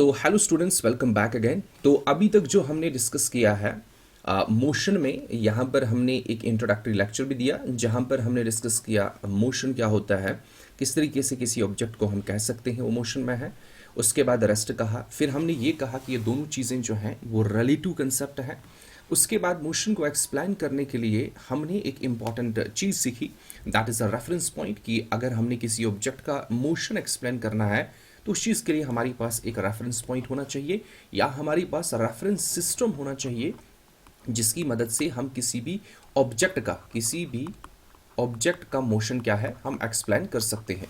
So hello students, welcome back again. तो अभी तक जो हमने डिस्कस किया है मोशन में, यहाँ पर हमने एक इंट्रोडक्टरी लेक्चर भी दिया जहाँ पर हमने डिस्कस किया मोशन क्या होता है, किस तरीके से किसी ऑब्जेक्ट को हम कह सकते हैं वो मोशन में है। उसके बाद रेस्ट कहा, फिर हमने ये कहा कि ये दोनों चीज़ें जो हैं वो रिलेटिव कंसेप्ट है। उसके बाद मोशन को एक्सप्लेन करने के लिए हमने एक इम्पॉर्टेंट चीज़ सीखी, that is a reference point, कि अगर हमने किसी ऑब्जेक्ट का मोशन एक्सप्लेन करना है तो उस चीज़ के लिए हमारी पास एक रेफरेंस पॉइंट होना चाहिए या हमारी पास रेफरेंस सिस्टम होना चाहिए जिसकी मदद से हम किसी भी ऑब्जेक्ट का मोशन क्या है हम एक्सप्लेन कर सकते हैं।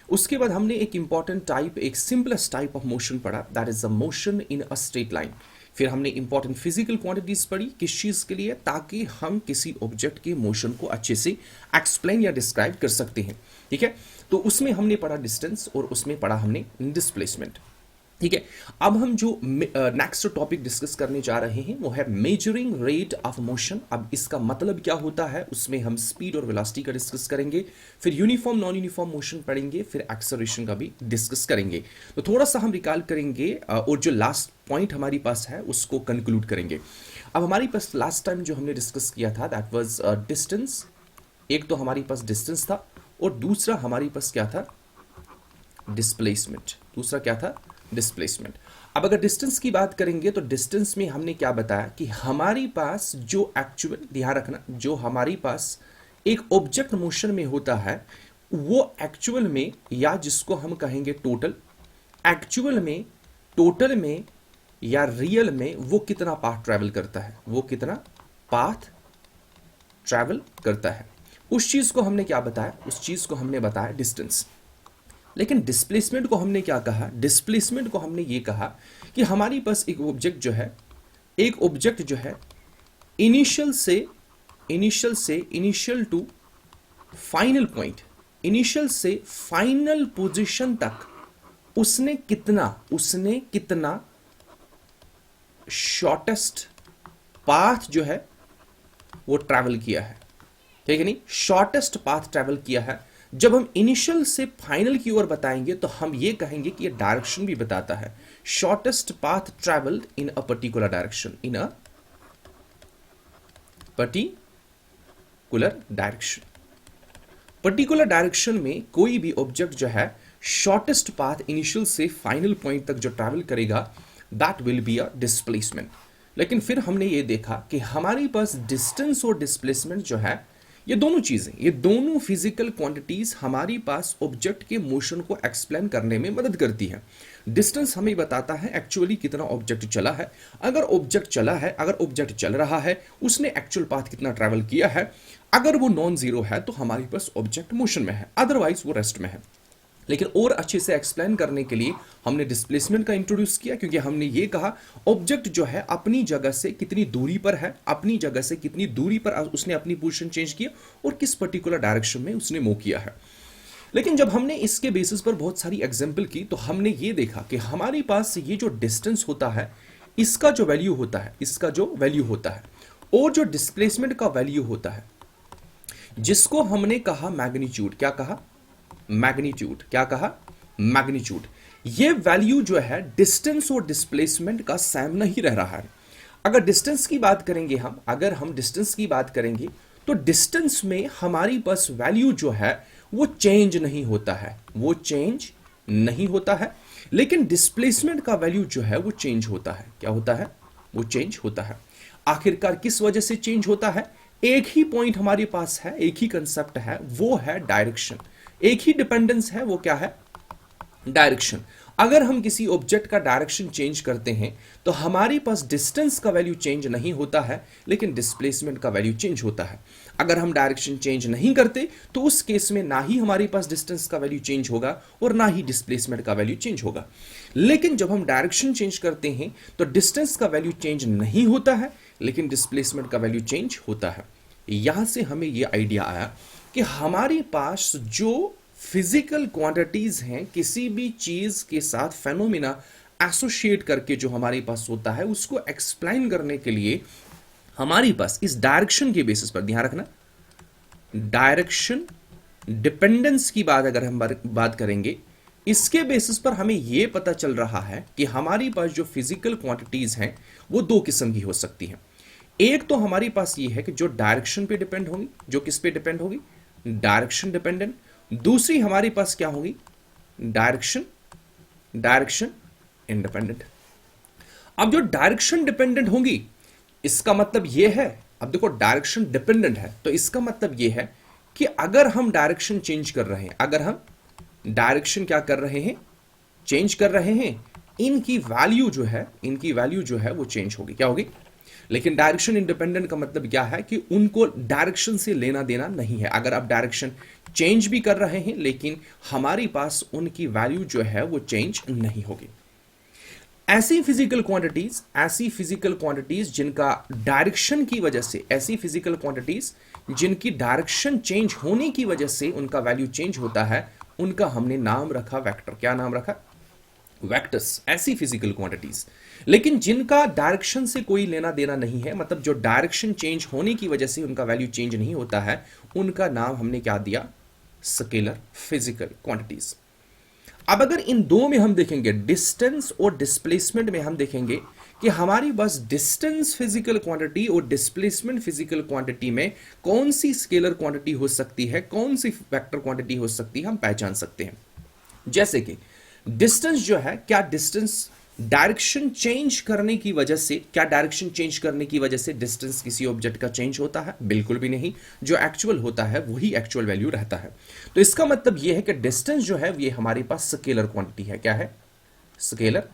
उसके बाद हमने एक इंपॉर्टेंट टाइप, एक सिंपलेस्ट टाइप ऑफ मोशन पढ़ा, that is a motion in a straight line. फिर हमने इंपॉर्टेंट फिजिकल क्वांटिटीज पढ़ी, किस चीज़ के लिए, ताकि हम किसी ऑब्जेक्ट के मोशन को अच्छे से एक्सप्लेन या डिस्क्राइब कर सकते हैं। ठीक है, तो उसमें हमने पढ़ा डिस्टेंस और उसमें पढ़ा हमने डिस्प्लेसमेंट। ठीक है, अब हम जो नेक्स्ट टॉपिक डिस्कस करने जा रहे हैं वो है मेजरिंग रेट ऑफ मोशन। अब इसका मतलब क्या होता है, उसमें हम स्पीड और वेलोसिटी का डिस्कस करेंगे, फिर यूनिफॉर्म नॉन यूनिफॉर्म मोशन पढ़ेंगे, फिर एक्सेलरेशन का भी डिस्कस करेंगे। तो थोड़ा सा हम रिकॉल करेंगे और जो लास्ट पॉइंट हमारी पास है उसको कंक्लूड करेंगे। अब हमारी पास लास्ट टाइम जो हमने डिस्कस किया था दैट वाज डिस्टेंस। एक तो हमारी पास डिस्टेंस था और दूसरा हमारी पास क्या था, डिस्प्लेसमेंट। दूसरा क्या था, डिस्प्लेसमेंट। अब अगर डिस्टेंस की बात करेंगे तो डिस्टेंस में हमने क्या बताया कि हमारी पास जो एक्चुअल, ध्यान रखना, जो हमारी पास एक ऑब्जेक्ट मोशन में होता है वो एक्चुअल में, या जिसको हम कहेंगे टोटल, एक्चुअल में, टोटल में या रियल में वो कितना पाथ ट्रैवल करता है, वो कितना पाथ ट्रैवल करता है, उस चीज को हमने क्या बताया, उस चीज को हमने बताया डिस्टेंस। लेकिन डिस्प्लेसमेंट को हमने क्या कहा, डिस्प्लेसमेंट को हमने ये कहा कि हमारी पास एक ऑब्जेक्ट जो है, एक ऑब्जेक्ट जो है initial to final point, initial से फाइनल पोजीशन तक उसने कितना शॉर्टेस्ट पाथ जो है वो ट्रैवल किया है। ठीक है, नहीं, शॉर्टेस्ट पाथ ट्रैवल किया है। जब हम इनिशियल से फाइनल की ओर बताएंगे तो हम ये कहेंगे कि ये डायरेक्शन भी बताता है, shortest path travelled in a particular direction, in a particular direction. Particular direction में कोई भी ऑब्जेक्ट जो है शॉर्टेस्ट पाथ इनिशियल से फाइनल पॉइंट तक जो ट्रैवल करेगा that will be a displacement. लेकिन फिर हमने ये देखा कि हमारे पास डिस्टेंस और डिस्प्लेसमेंट जो है, ये दोनों चीजें, ये दोनों फिजिकल क्वांटिटीज हमारी पास ऑब्जेक्ट के मोशन को एक्सप्लेन करने में मदद करती है। डिस्टेंस हमें बताता है एक्चुअली कितना ऑब्जेक्ट चला है, अगर ऑब्जेक्ट चला है, अगर ऑब्जेक्ट चल रहा है, उसने एक्चुअल पाथ कितना ट्रैवल किया है। अगर वो नॉन जीरो है तो हमारे पास ऑब्जेक्ट मोशन में है, अदरवाइज वो रेस्ट में है। लेकिन और अच्छे से एक्सप्लेन करने के लिए हमने डिस्प्लेसमेंट का इंट्रोड्यूस किया, क्योंकि हमने ये कहा ऑब्जेक्ट जो है अपनी जगह से कितनी दूरी पर है, अपनी जगह से कितनी दूरी पर उसने अपनी पोजीशन चेंज किया और किस पर्टिकुलर डायरेक्शन में उसने मूव किया है। लेकिन जब हमने इसके बेसिस पर बहुत सारी एग्जाम्पल की तो हमने ये देखा कि हमारे पास ये जो डिस्टेंस होता है इसका जो वैल्यू होता है, इसका जो वैल्यू होता है, और जो डिस्प्लेसमेंट का वैल्यू होता है, जिसको हमने कहा मैग्नीट्यूड, क्या कहा, मैग्नीट्यूड, क्या कहा, मैग्नीट्यूड। ये वैल्यू जो है डिस्टेंस और डिस्प्लेसमेंट का सेम नहीं रह रहा है। अगर डिस्टेंस की बात करेंगे हम, अगर हम डिस्टेंस की बात करेंगे तो डिस्टेंस में हमारी पास वैल्यू जो है वो चेंज नहीं होता है, वो चेंज नहीं होता है। लेकिन डिस्प्लेसमेंट का वैल्यू जो है वो चेंज होता है, क्या होता है, वो चेंज होता है। आखिरकार किस वजह से चेंज होता है, एक ही पॉइंट हमारे पास है, एक ही कंसेप्ट है, वो है डायरेक्शन। एक ही डिपेंडेंस है, वो क्या है, डायरेक्शन। अगर हम किसी ऑब्जेक्ट का डायरेक्शन चेंज करते हैं तो हमारे पास डिस्टेंस का वैल्यू चेंज नहीं होता है, लेकिन डिस्प्लेसमेंट का वैल्यू चेंज होता है। अगर हम डायरेक्शन चेंज नहीं करते तो उस केस में ना ही हमारे पास डिस्टेंस का वैल्यू चेंज होगा और ना ही डिस्प्लेसमेंट का वैल्यू चेंज होगा। लेकिन जब हम डायरेक्शन चेंज करते हैं तो डिस्टेंस का वैल्यू चेंज नहीं होता है, लेकिन डिस्प्लेसमेंट का वैल्यू चेंज होता है। यहां से हमें यह आइडिया आया कि हमारे पास जो फिजिकल क्वांटिटीज हैं, किसी भी चीज के साथ फेनोमेना एसोसिएट करके जो हमारे पास होता है उसको एक्सप्लेन करने के लिए हमारे पास इस डायरेक्शन के बेसिस पर, ध्यान रखना, डायरेक्शन डिपेंडेंस की बात अगर हम बात करेंगे इसके बेसिस पर हमें यह पता चल रहा है कि हमारी पास जो फिजिकल क्वांटिटीज हैं वो दो किस्म की हो सकती हैं। एक तो हमारी पास ये है कि जो डायरेक्शन पे डिपेंड होगी, जो किस पे डिपेंड होगी, डायरेक्शन डिपेंडेंट। दूसरी हमारी पास क्या होगी, डायरेक्शन डायरेक्शन इंडिपेंडेंट। अब जो डायरेक्शन डिपेंडेंट होंगी, इसका मतलब यह है, अब देखो डायरेक्शन डिपेंडेंट है तो इसका मतलब यह है कि अगर हम डायरेक्शन चेंज कर रहे हैं, अगर हम डायरेक्शन क्या कर रहे हैं, चेंज कर रहे हैं, इनकी वैल्यू जो है, इनकी वैल्यू जो है वो चेंज होगी, क्या होगी। लेकिन डायरेक्शन इंडिपेंडेंट का मतलब क्या है कि उनको डायरेक्शन से लेना देना नहीं है। अगर आप डायरेक्शन चेंज भी कर रहे हैं लेकिन हमारी पास उनकी वैल्यू जो है वो चेंज नहीं होगी। ऐसी फिजिकल क्वांटिटीज जिनका डायरेक्शन की वजह से, ऐसी फिजिकल क्वांटिटीज जिनकी डायरेक्शन चेंज होने की वजह से उनका वैल्यू चेंज होता है, उनका हमने नाम रखा वेक्टर। क्या नाम रखा, वेक्टर्स। ऐसी फिजिकल क्वांटिटीज, लेकिन जिनका डायरेक्शन से कोई लेना देना नहीं है, मतलब जो डायरेक्शन चेंज होने की वजह से उनका वैल्यू चेंज नहीं होता है, उनका नाम हमने क्या दिया, स्केलर फिजिकल क्वांटिटीज। अब अगर इन दो में हम देखेंगे, डिस्टेंस और डिस्प्लेसमेंट में हम देखेंगे कि हमारी बस डिस्टेंस फिजिकल क्वांटिटी और डिस्प्लेसमेंट फिजिकल क्वांटिटी में कौन सी स्केलर क्वांटिटी हो सकती है, कौन सी वेक्टर क्वांटिटी हो सकती है, हम पहचान सकते हैं। जैसे कि डिस्टेंस जो है, क्या डिस्टेंस डायरेक्शन चेंज करने की वजह से, क्या डायरेक्शन चेंज करने की वजह से डिस्टेंस किसी ऑब्जेक्ट का चेंज होता है, बिल्कुल भी नहीं। जो एक्चुअल होता है वही एक्चुअल वैल्यू रहता है। तो इसका मतलब यह है कि डिस्टेंस जो है ये हमारे पास स्केलर क्वांटिटी है। क्या है, स्केलर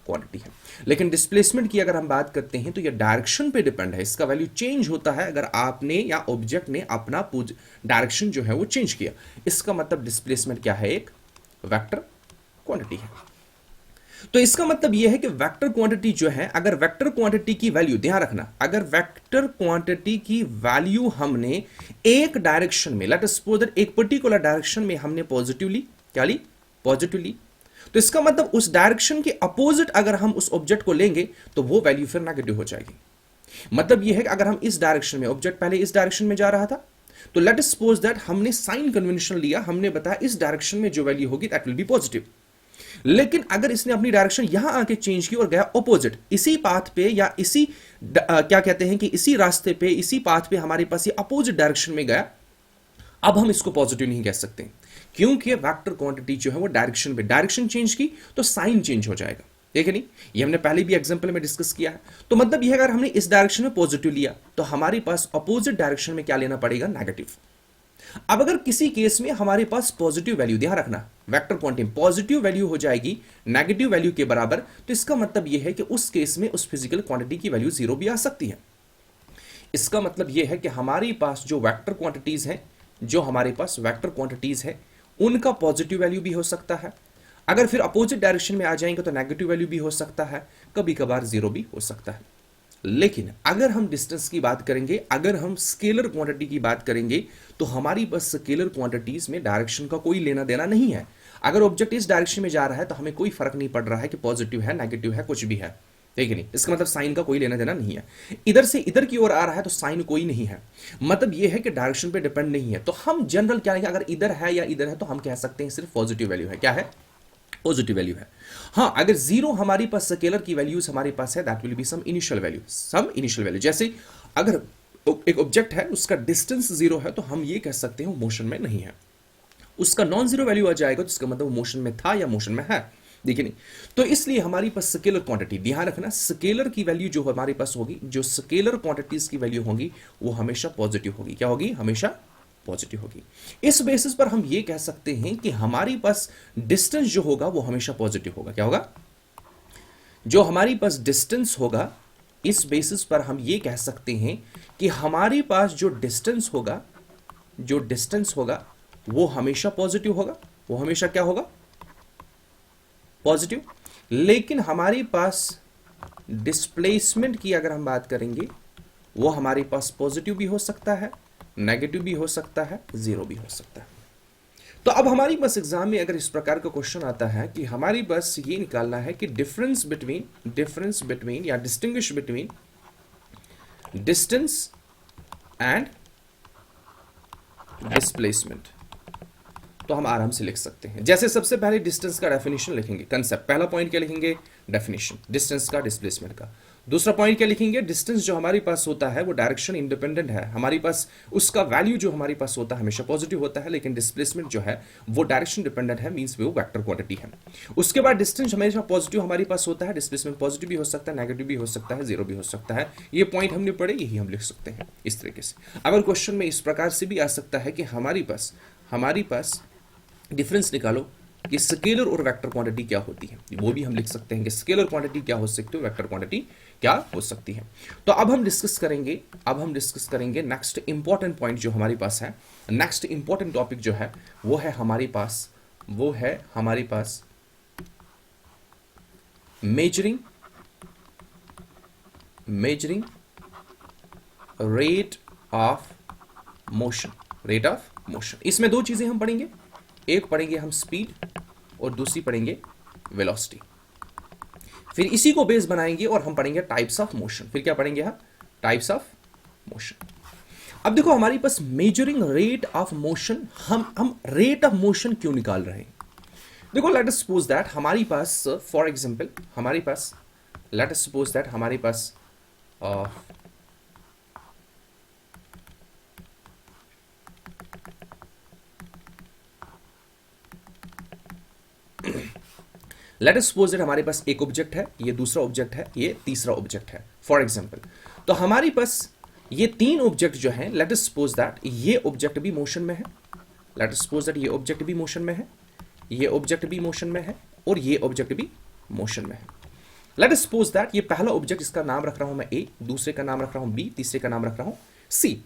क्वांटिटी है। लेकिन डिस्प्लेसमेंट की अगर हम बात करते हैं तो यह डायरेक्शन पे डिपेंड है, इसका वैल्यू चेंज होता है अगर आपने या ऑब्जेक्ट ने अपना डायरेक्शन जो है वो चेंज किया। इसका मतलब डिस्प्लेसमेंट क्या है, एक वेक्टर क्वांटिटी है। तो इसका मतलब यह है कि वेक्टर क्वांटिटी जो है, अगर वेक्टर क्वांटिटी की वैल्यू, ध्यान रखना, अगर वेक्टर क्वांटिटी की वैल्यू हमने एक डायरेक्शन में, लेट अस सपोज दैट एक पर्टिकुलर डायरेक्शन में हमने पॉजिटिवली क्या ली, पॉजिटिवली, तो इसका मतलब उस डायरेक्शन के अपोजिट अगर हम उस ऑब्जेक्ट को लेंगे तो वो वैल्यू फिर नेगेटिव हो जाएगी। मतलब यह है कि अगर हम इस डायरेक्शन में, ऑब्जेक्ट पहले इस डायरेक्शन में जा रहा था, तो लेट अस सपोज दैट हमने साइन कन्वेंशन लिया, हमने बताया इस डायरेक्शन में जो वैल्यू होगी दैट विल बी पॉजिटिव। लेकिन अगर इसने अपनी डायरेक्शन यहां आके चेंज की और गया ऑपोजिट, इसी पाथ पे या इसी क्या कहते हैं कि इसी रास्ते पे, इसी पाथ पे हमारे पास ये अपोजिट डायरेक्शन में गया, अब हम इसको पॉजिटिव नहीं कह सकते, क्योंकि वेक्टर क्वांटिटी जो है वो डायरेक्शन पे, डायरेक्शन चेंज की तो साइन चेंज हो जाएगा। ठीक है नहीं, ये हमने पहले भी एग्जांपल में डिस्कस किया है। तो मतलब यह अगर हमने इस डायरेक्शन में पॉजिटिव लिया तो हमारे पास अपोजिट डायरेक्शन में क्या लेना पड़ेगा, नेगेटिव। अब अगर किसी केस में हमारे पास पॉजिटिव वैल्यू, ध्यान रखना, वेक्टर क्वांटिटी पॉजिटिव वैल्यू हो जाएगी नेगेटिव वैल्यू के बराबर, तो इसका मतलब यह है कि उस केस में उस फिजिकल क्वांटिटी की वैल्यू जीरो भी आ सकती है। इसका मतलब यह है कि हमारे पास जो वेक्टर क्वांटिटीज हैं, जो हमारे पास वेक्टर क्वांटिटीज है, उनका पॉजिटिव वैल्यू भी हो सकता है। अगर फिर अपोजिट डायरेक्शन में आ जाएंगे तो नेगेटिव वैल्यू भी हो सकता है, कभी कभार जीरो भी हो सकता है। लेकिन अगर हम डिस्टेंस की बात करेंगे, अगर हम स्केलर क्वांटिटी की बात करेंगे, तो हमारी बस स्केलर क्वांटिटीज में डायरेक्शन का कोई लेना देना नहीं है। अगर ऑब्जेक्ट इस डायरेक्शन में जा रहा है तो हमें कोई फर्क नहीं पड़ रहा है कि पॉजिटिव है, नेगेटिव है, कुछ भी है, ठीक है नहीं। इसका मतलब साइन का कोई लेना देना नहीं है। इधर से इधर की ओर आ रहा है तो साइन कोई नहीं है, मतलब यह है कि डायरेक्शन पे डिपेंड नहीं है। तो हम जनरल क्या है, अगर इधर है या इधर है तो हम कह सकते हैं सिर्फ पॉजिटिव वैल्यू है। क्या है, पॉजिटिव वैल्यू है। हाँ, अगर जीरो हमारी पास स्केलर की वैल्यूज हमारे पास है, that will be some initial value, some initial value. जैसे अगर एक ऑब्जेक्ट है, उसका डिस्टेंस जीरो है, तो हम ये कह सकते हैं वो मोशन में नहीं है। उसका नॉन जीरो वैल्यू आ जाएगा तो इसका मतलब वो मोशन में था या मोशन में है, देखिए नहीं। तो इसलिए हमारी पास स्केलर क्वांटिटी, ध्यान रखना, स्केलर की वैल्यू जो हमारे पास होगी, जो स्केलर क्वांटिटीज की वैल्यू होगी, वो हमेशा पॉजिटिव होगी। क्या होगी, हमेशा पॉजिटिव होगी। इस बेसिस पर हम ये कह सकते हैं कि हमारी पास डिस्टेंस जो होगा वो हमेशा पॉजिटिव होगा। क्या होगा, जो हमारी पास डिस्टेंस होगा, इस बेसिस पर हम ये कह सकते हैं कि हमारे पास जो डिस्टेंस होगा, जो डिस्टेंस होगा वो हमेशा पॉजिटिव होगा, वो हमेशा क्या होगा, पॉजिटिव। लेकिन हमारे पास डिस्प्लेसमेंट की अगर हम बात करेंगे, वो हमारे पास पॉजिटिव भी हो सकता है, नेगेटिव भी हो सकता है, जीरो भी हो सकता है। तो अब हमारी बस एग्जाम में अगर इस प्रकार का क्वेश्चन आता है कि हमारी बस ये निकालना है कि डिफरेंस बिटवीन या distinguish between distance and displacement, तो हम आराम से लिख सकते हैं। जैसे सबसे पहले डिस्टेंस का डेफिनेशन लिखेंगे, कंसेप्ट। पहला पॉइंट क्या लिखेंगे? डेफिनेशन डिस्टेंस का, डिस्प्लेसमेंट का। दूसरा पॉइंट क्या लिखेंगे? डिस्टेंस जो हमारे पास होता है वो डायरेक्शन इंडिपेंडेंट है, हमारे पास उसका वैल्यू जो हमारे पास होता है हमेशा पॉजिटिव होता है, लेकिन डिस्प्लेसमेंट जो है वो डायरेक्शन डिपेंडेंट है, मींस वो वेक्टर क्वांटिटी है। उसके बाद डिस्टेंस हमेशा पॉजिटिव हमारे पास होता है, डिस्प्लेसमेंट पॉजिटिव भी हो सकता है, नेगेटिव भी हो सकता है, जीरो भी हो सकता है। ये पॉइंट हमने पढ़े, यही हम लिख सकते हैं इस तरीके से। अगर क्वेश्चन में इस प्रकार से भी आ सकता है कि हमारी पास डिफरेंस निकालो कि स्केलर और वेक्टर क्वांटिटी क्या होती है, वो भी हम लिख सकते हैं कि स्केलर क्वांटिटी क्या हो सकती है, वेक्टर क्वांटिटी क्या हो सकती है। तो अब हम डिस्कस करेंगे नेक्स्ट इंपॉर्टेंट पॉइंट जो हमारे पास है। नेक्स्ट इंपॉर्टेंट टॉपिक जो है वो है हमारे पास मेजरिंग रेट ऑफ मोशन। इसमें दो चीजें हम पढ़ेंगे, एक पढ़ेंगे हम स्पीड और दूसरी पढ़ेंगे वेलोसिटी। फिर इसी को बेस बनाएंगे और हम पढ़ेंगे टाइप्स ऑफ मोशन। फिर क्या पढ़ेंगे हम? Types of motion. अब देखो हमारे पास मेजरिंग रेट ऑफ मोशन, हम रेट ऑफ मोशन क्यों निकाल रहे हैं? देखो लेट अस सपोज दैट हमारे पास, for example let us suppose that हमारे पास लेट अस सपोज दैट हमारे पास एक ऑब्जेक्ट है, ये दूसरा ऑब्जेक्ट है, ये तीसरा ऑब्जेक्ट है, फॉर एग्जांपल। तो हमारे पास ये तीन ऑब्जेक्ट जो हैं, लेट अस सपोज दैट ये ऑब्जेक्ट भी मोशन में है, लेट अस सपोज दैट ये ऑब्जेक्ट भी मोशन में है, ये ऑब्जेक्ट भी मोशन में है और ये ऑब्जेक्ट भी मोशन में है। लेट अस सपोज दैट ये पहला ऑब्जेक्ट, इसका नाम रख रहा हूं मैं ए, दूसरे का नाम रख रहा हूं बी, तीसरे का नाम रख रहा हूं सी।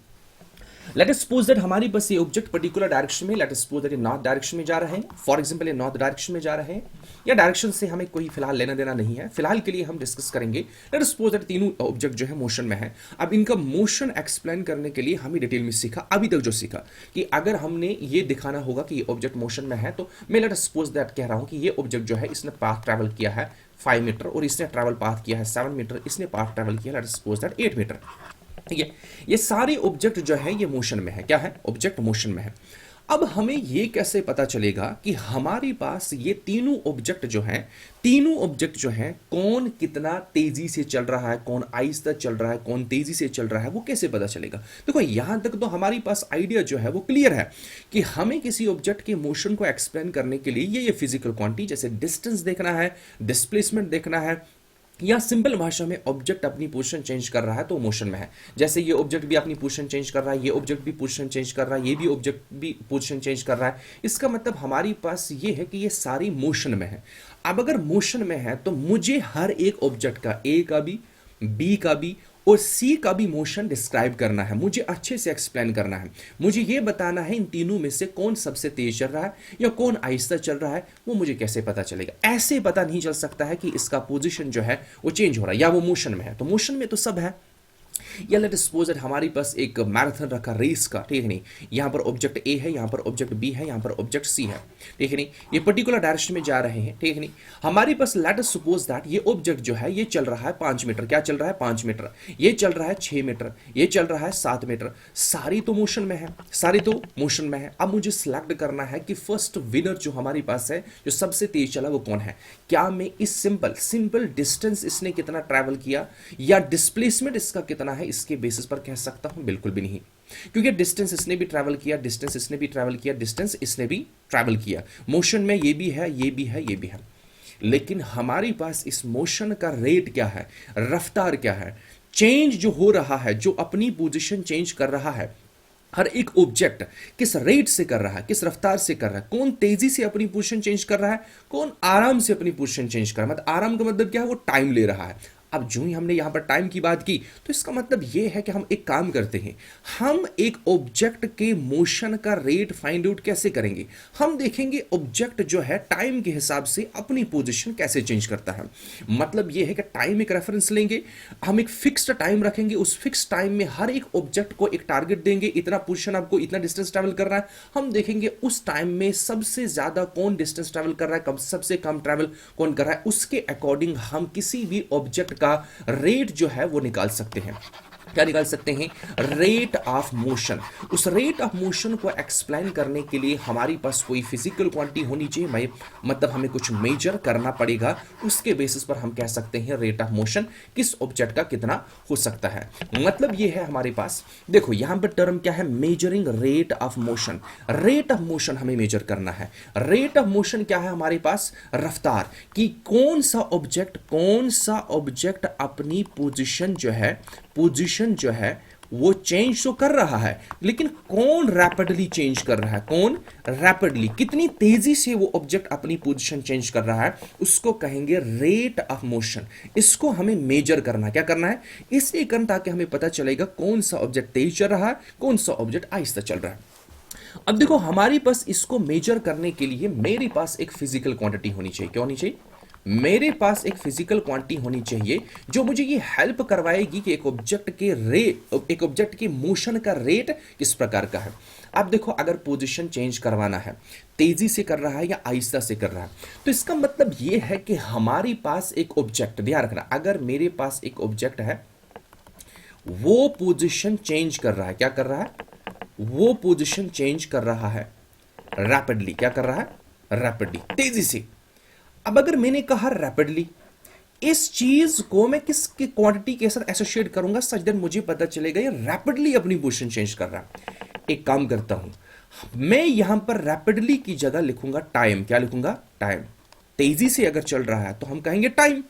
लेट अस सपोज दैट हमारी बस ये ऑब्जेक्ट पर्टिकुलर डायरेक्शन में, लेट अस सपोज दैट ये नॉर्थ डायरेक्शन में जा रहे हैं, फॉर एग्जांपल ये नॉर्थ डायरेक्शन में जा रहे हैं, या डायरेक्शन से हमें कोई फिलहाल लेना देना नहीं है, फिलहाल के लिए हम डिस्कस करेंगे। लेट अस सपोज दैट तीनों ऑब्जेक्ट जो है मोशन में है। अब इनका मोशन एक्सप्लेन करने के लिए हमें डिटेल में सीखा, अभी तक जो सीखा कि अगर हमने ये दिखाना होगा कि ये ऑब्जेक्ट मोशन में है, तो मैं लेट अस सपोज दैट कह रहा हूं कि ये ऑब्जेक्ट जो है इसने पाथ ट्रैवल किया है 5 मीटर और इसने ट्रैवल पाथ किया है 7 मीटर, इसने पाथ ट्रैवल किया let us suppose that 8 metre. ठीक है, ये सारे ऑब्जेक्ट जो है ये मोशन में है। क्या है? ऑब्जेक्ट मोशन में है। अब हमें ये कैसे पता चलेगा कि हमारे पास ये तीनों ऑब्जेक्ट जो हैं कौन कितना तेजी से चल रहा है, कौन आहिस्ता चल रहा है, कौन तेजी से चल रहा है, वो कैसे पता चलेगा? देखो यहां तक तो हमारे पास आइडिया जो है वो क्लियर है कि हमें किसी ऑब्जेक्ट के मोशन को एक्सप्लेन करने के लिए ये फिजिकल क्वांटिटी जैसे डिस्टेंस देखना है, डिस्प्लेसमेंट देखना है, या सिंपल भाषा में ऑब्जेक्ट अपनी पोजीशन चेंज कर रहा है तो मोशन में है। जैसे ये ऑब्जेक्ट भी अपनी पोजीशन चेंज कर रहा है, ये ऑब्जेक्ट भी पोजीशन चेंज कर रहा है, ये भी ऑब्जेक्ट भी पोजीशन चेंज कर रहा है। इसका मतलब हमारे पास ये है कि ये सारी मोशन में है। अब अगर मोशन में है तो मुझे हर एक ऑब्जेक्ट का, ए का भी, बी का भी और सी का भी मोशन डिस्क्राइब करना है, मुझे अच्छे से एक्सप्लेन करना है। मुझे यह बताना है इन तीनों में से कौन सबसे तेज चल रहा है या कौन आहिस्ता चल रहा है। वो मुझे कैसे पता चलेगा? ऐसे पता नहीं चल सकता है कि इसका पोजीशन जो है वो चेंज हो रहा है या वो मोशन में है। तो मोशन में तो सब है। या लेट अस सपोज दैट हमारे पास एक मैराथन रखा रेस का, ठीक है नहीं, यहाँ पर ऑब्जेक्ट ए है, यहाँ पर ऑब्जेक्ट बी है, यहाँ पर ऑब्जेक्ट सी है, ठीक है नहीं, ये पर्टिकुलर डायरेक्शन में जा रहे हैं, ठीक है नहीं। हमारे पास लेट अस सपोज दैट ये ऑब्जेक्ट जो है ये चल रहा है 5 मीटर, क्या चल रहा है 5 मीटर, ये चल रहा है 6 मीटर, ये चल रहा है 7 मीटर, सारी तो मोशन में है, सारी तो मोशन में है। अब मुझे सिलेक्ट करना है कि फर्स्ट विनर जो हमारे पास है, जो सबसे तेज चला वो कौन है। क्या मैं इस सिंपल डिस्टेंस इसने कितना ट्रैवल किया या डिस्प्लेसमेंट इसका कितना है इसके बेसिस पर कह सकता हूं? बिल्कुल भी नहीं, क्योंकि डिस्टेंस इसने भी ट्रैवल किया, डिस्टेंस इसने भी ट्रैवल किया, डिस्टेंस इसने भी ट्रैवल किया, मोशन में ये भी है, ये भी है, ये भी है। लेकिन हमारे पास इस मोशन का रेट क्या है, रफ्तार क्या है, चेंज जो हो रहा है, जो अपनी पोजीशन चेंज कर रहा है, हर एक ऑब्जेक्ट किस रेट से कर रहा है, किस रफ्तार से कर रहा है, कौन तेजी से अपनी पोजीशन चेंज कर रहा है, कौन आराम से अपनी पोजीशन चेंज कर रहा है। मतलब आराम का मतलब क्या है? वो टाइम ले रहा है। अब जो ही हमने यहां पर टाइम की बात की तो इसका मतलब यह है कि हम एक काम करते हैं, हम एक ऑब्जेक्ट के मोशन का रेट फाइंड आउट कैसे करेंगे? हम देखेंगे ऑब्जेक्ट जो है टाइम के हिसाब से अपनी पोजीशन कैसे चेंज करता है। मतलब यह है कि टाइम एक रेफरेंस लेंगे, हम एक फिक्स्ड टाइम रखेंगे, उस फिक्स टाइम में हर एक ऑब्जेक्ट को एक टारगेट देंगे, इतना पोजीशन आपको इतना डिस्टेंस ट्रैवल करना है। हम देखेंगे उस टाइम में सबसे ज्यादा कौन डिस्टेंस ट्रैवल कर रहा है, सबसे कम ट्रैवल कौन कर रहा है, उसके अकॉर्डिंग हम किसी भी ऑब्जेक्ट का रेट जो है वो निकाल सकते हैं। क्या निकाल सकते हैं, रेट ऑफ मोशन। उस रेट ऑफ मोशन को एक्सप्लेन करने के लिए हमारे पास कोई फिजिकल क्वांटिटी होनी चाहिए, मतलब हमें कुछ मेजर करना पड़ेगा, उसके बेसिस पर हम कह सकते हैं रेट ऑफ मोशन किस ऑब्जेक्ट का कितना हो सकता है। मतलब ये है हमारे पास, देखो यहां पर टर्म क्या है, measuring rate of motion. Rate of motion हमें मेजर करना है। रेट ऑफ मोशन क्या है हमारे पास, रफ्तार, कि कौन सा ऑब्जेक्ट अपनी पोजीशन जो है वो चेंज तो कर रहा है, लेकिन कौन रैपिडली चेंज कर रहा है, कौन रैपिडली, कितनी तेजी से वो ऑब्जेक्ट अपनी पोजीशन चेंज कर रहा है, उसको कहेंगे रेट ऑफ मोशन। इसको हमें मेजर करना, क्या करना है, इसलिए करना ताकि हमें पता चलेगा कौन सा ऑब्जेक्ट तेज चल रहा है, कौन सा ऑब्जेक्ट आहिस्ता चल रहा है। अब देखो हमारे पास इसको मेजर करने के लिए मेरे पास एक फिजिकल क्वांटिटी होनी चाहिए। क्या होनी चाहिए, मेरे पास एक फिजिकल क्वांटिटी होनी चाहिए जो मुझे ये हेल्प करवाएगी कि एक ऑब्जेक्ट के मोशन का रेट किस प्रकार का है। अब देखो अगर पोजीशन चेंज करवाना है, तेजी से कर रहा है या आहिस्ता से कर रहा है, तो इसका मतलब ये है कि हमारे पास एक ऑब्जेक्ट, ध्यान रखना, अगर मेरे पास एक ऑब्जेक्ट है वो पोजीशन चेंज कर रहा है, क्या कर रहा है, वो पोजीशन चेंज कर रहा है रैपिडली, क्या कर रहा है, रैपिडली, तेजी से। अब अगर मैंने कहा रैपिडली, इस चीज को मैं किस क्वांटिटी के साथ एसोसिएट करूंगा सच दैट मुझे पता चलेगा ये रैपिडली अपनी पोजीशन चेंज कर रहा है। एक काम करता हूं, मैं यहां पर रैपिडली की जगह लिखूंगा टाइम। क्या लिखूंगा, टाइम। तेजी से अगर चल रहा है तो हम कहेंगे टाइम,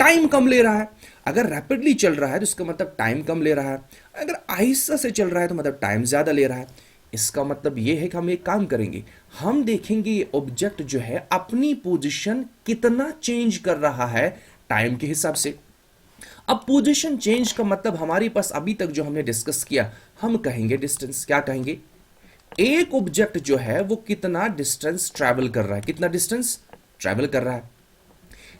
टाइम कम ले रहा है। अगर रैपिडली चल रहा है तो इसका मतलब टाइम कम ले रहा है। अगर आहिस्ता से चल रहा है तो मतलब टाइम ज्यादा ले रहा है। इसका मतलब यह है कि हम एक काम करेंगे, हम देखेंगे ये ऑब्जेक्ट जो है अपनी पोजीशन कितना चेंज कर रहा है टाइम के हिसाब से। अब पोजीशन चेंज का मतलब हमारे पास अभी तक जो हमने डिस्कस किया, हम कहेंगे डिस्टेंस। क्या कहेंगे, एक ऑब्जेक्ट जो है वो कितना डिस्टेंस ट्रैवल कर रहा है, कितना डिस्टेंस ट्रैवल कर रहा है,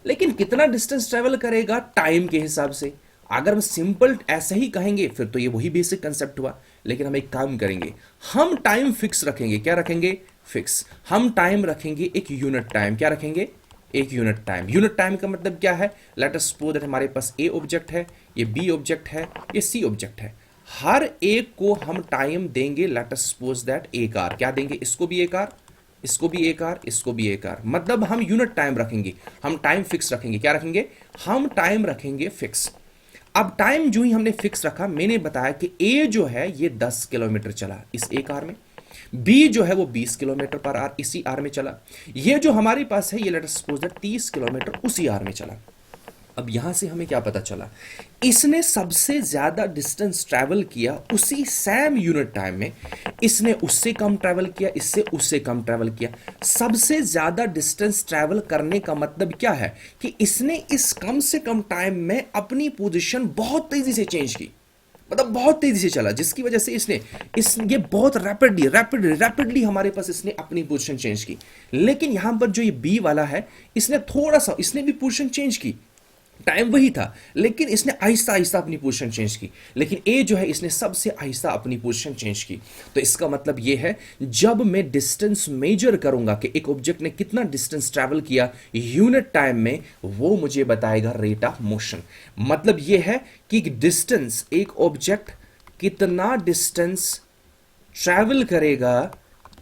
लेकिन कितना डिस्टेंस ट्रैवल करेगा टाइम के हिसाब से। अगर हम सिंपल ऐसे ही कहेंगे फिर तो ये वही बेसिक कंसेप्ट हुआ, लेकिन हम एक काम करेंगे, हम टाइम फिक्स रखेंगे। क्या रखेंगे, फिक्स। हम टाइम रखेंगे एक यूनिट टाइम। क्या रखेंगे, एक यूनिट टाइम। यूनिट टाइम का मतलब क्या है, लेट अस सपोज दैट हमारे पास ए ऑब्जेक्ट है, ये बी ऑब्जेक्ट है, ये सी ऑब्जेक्ट है। हर एक को हम टाइम देंगे, लेट अस सपोज दैट एक आर। क्या देंगे, इसको भी एक आर, इसको भी एक आर, इसको भी एक आर। मतलब हम यूनिट टाइम रखेंगे, हम टाइम फिक्स रखेंगे। क्या रखेंगे, हम टाइम रखेंगे फिक्स। अब टाइम जो ही हमने फिक्स रखा, मैंने बताया कि ए जो है ये 10 किलोमीटर चला इस एक आर में, बी जो है वो 20 किलोमीटर पर आर इसी आर में चला, ये जो हमारे पास है ये late us suppose that 30 kilometre उसी आर में चला। अब यहां से हमें क्या पता चला, इसने सबसे ज्यादा डिस्टेंस ट्रैवल किया उसी सेम यूनिट टाइम में, इसने उससे कम ट्रैवल किया, इससे उससे कम ट्रैवल किया। सबसे ज्यादा डिस्टेंस ट्रैवल करने का मतलब क्या है कि इसने इस कम से कम टाइम में अपनी पोजीशन बहुत तेजी से चेंज की, मतलब बहुत तेजी से चला, जिसकी वजह से ये बहुत रैपिडली हमारे पास इसने अपनी पोजीशन चेंज की। लेकिन यहां पर जो ये बी वाला है, इसने थोड़ा सा, इसने भी पोजीशन चेंज की, टाइम वही था लेकिन इसने आहिस्ता आहिस्ता अपनी पोजीशन चेंज की। लेकिन ए जो है इसने सबसे आहिस्ता अपनी पोजीशन चेंज की। तो इसका मतलब ये है, जब मैं डिस्टेंस मेजर करूंगा कि एक ऑब्जेक्ट ने कितना डिस्टेंस ट्रैवल किया यूनिट टाइम में, वो मुझे बताएगा रेट ऑफ मोशन। मतलब ये है कि डिस्टेंस, एक ऑब्जेक्ट कितना डिस्टेंस ट्रैवल करेगा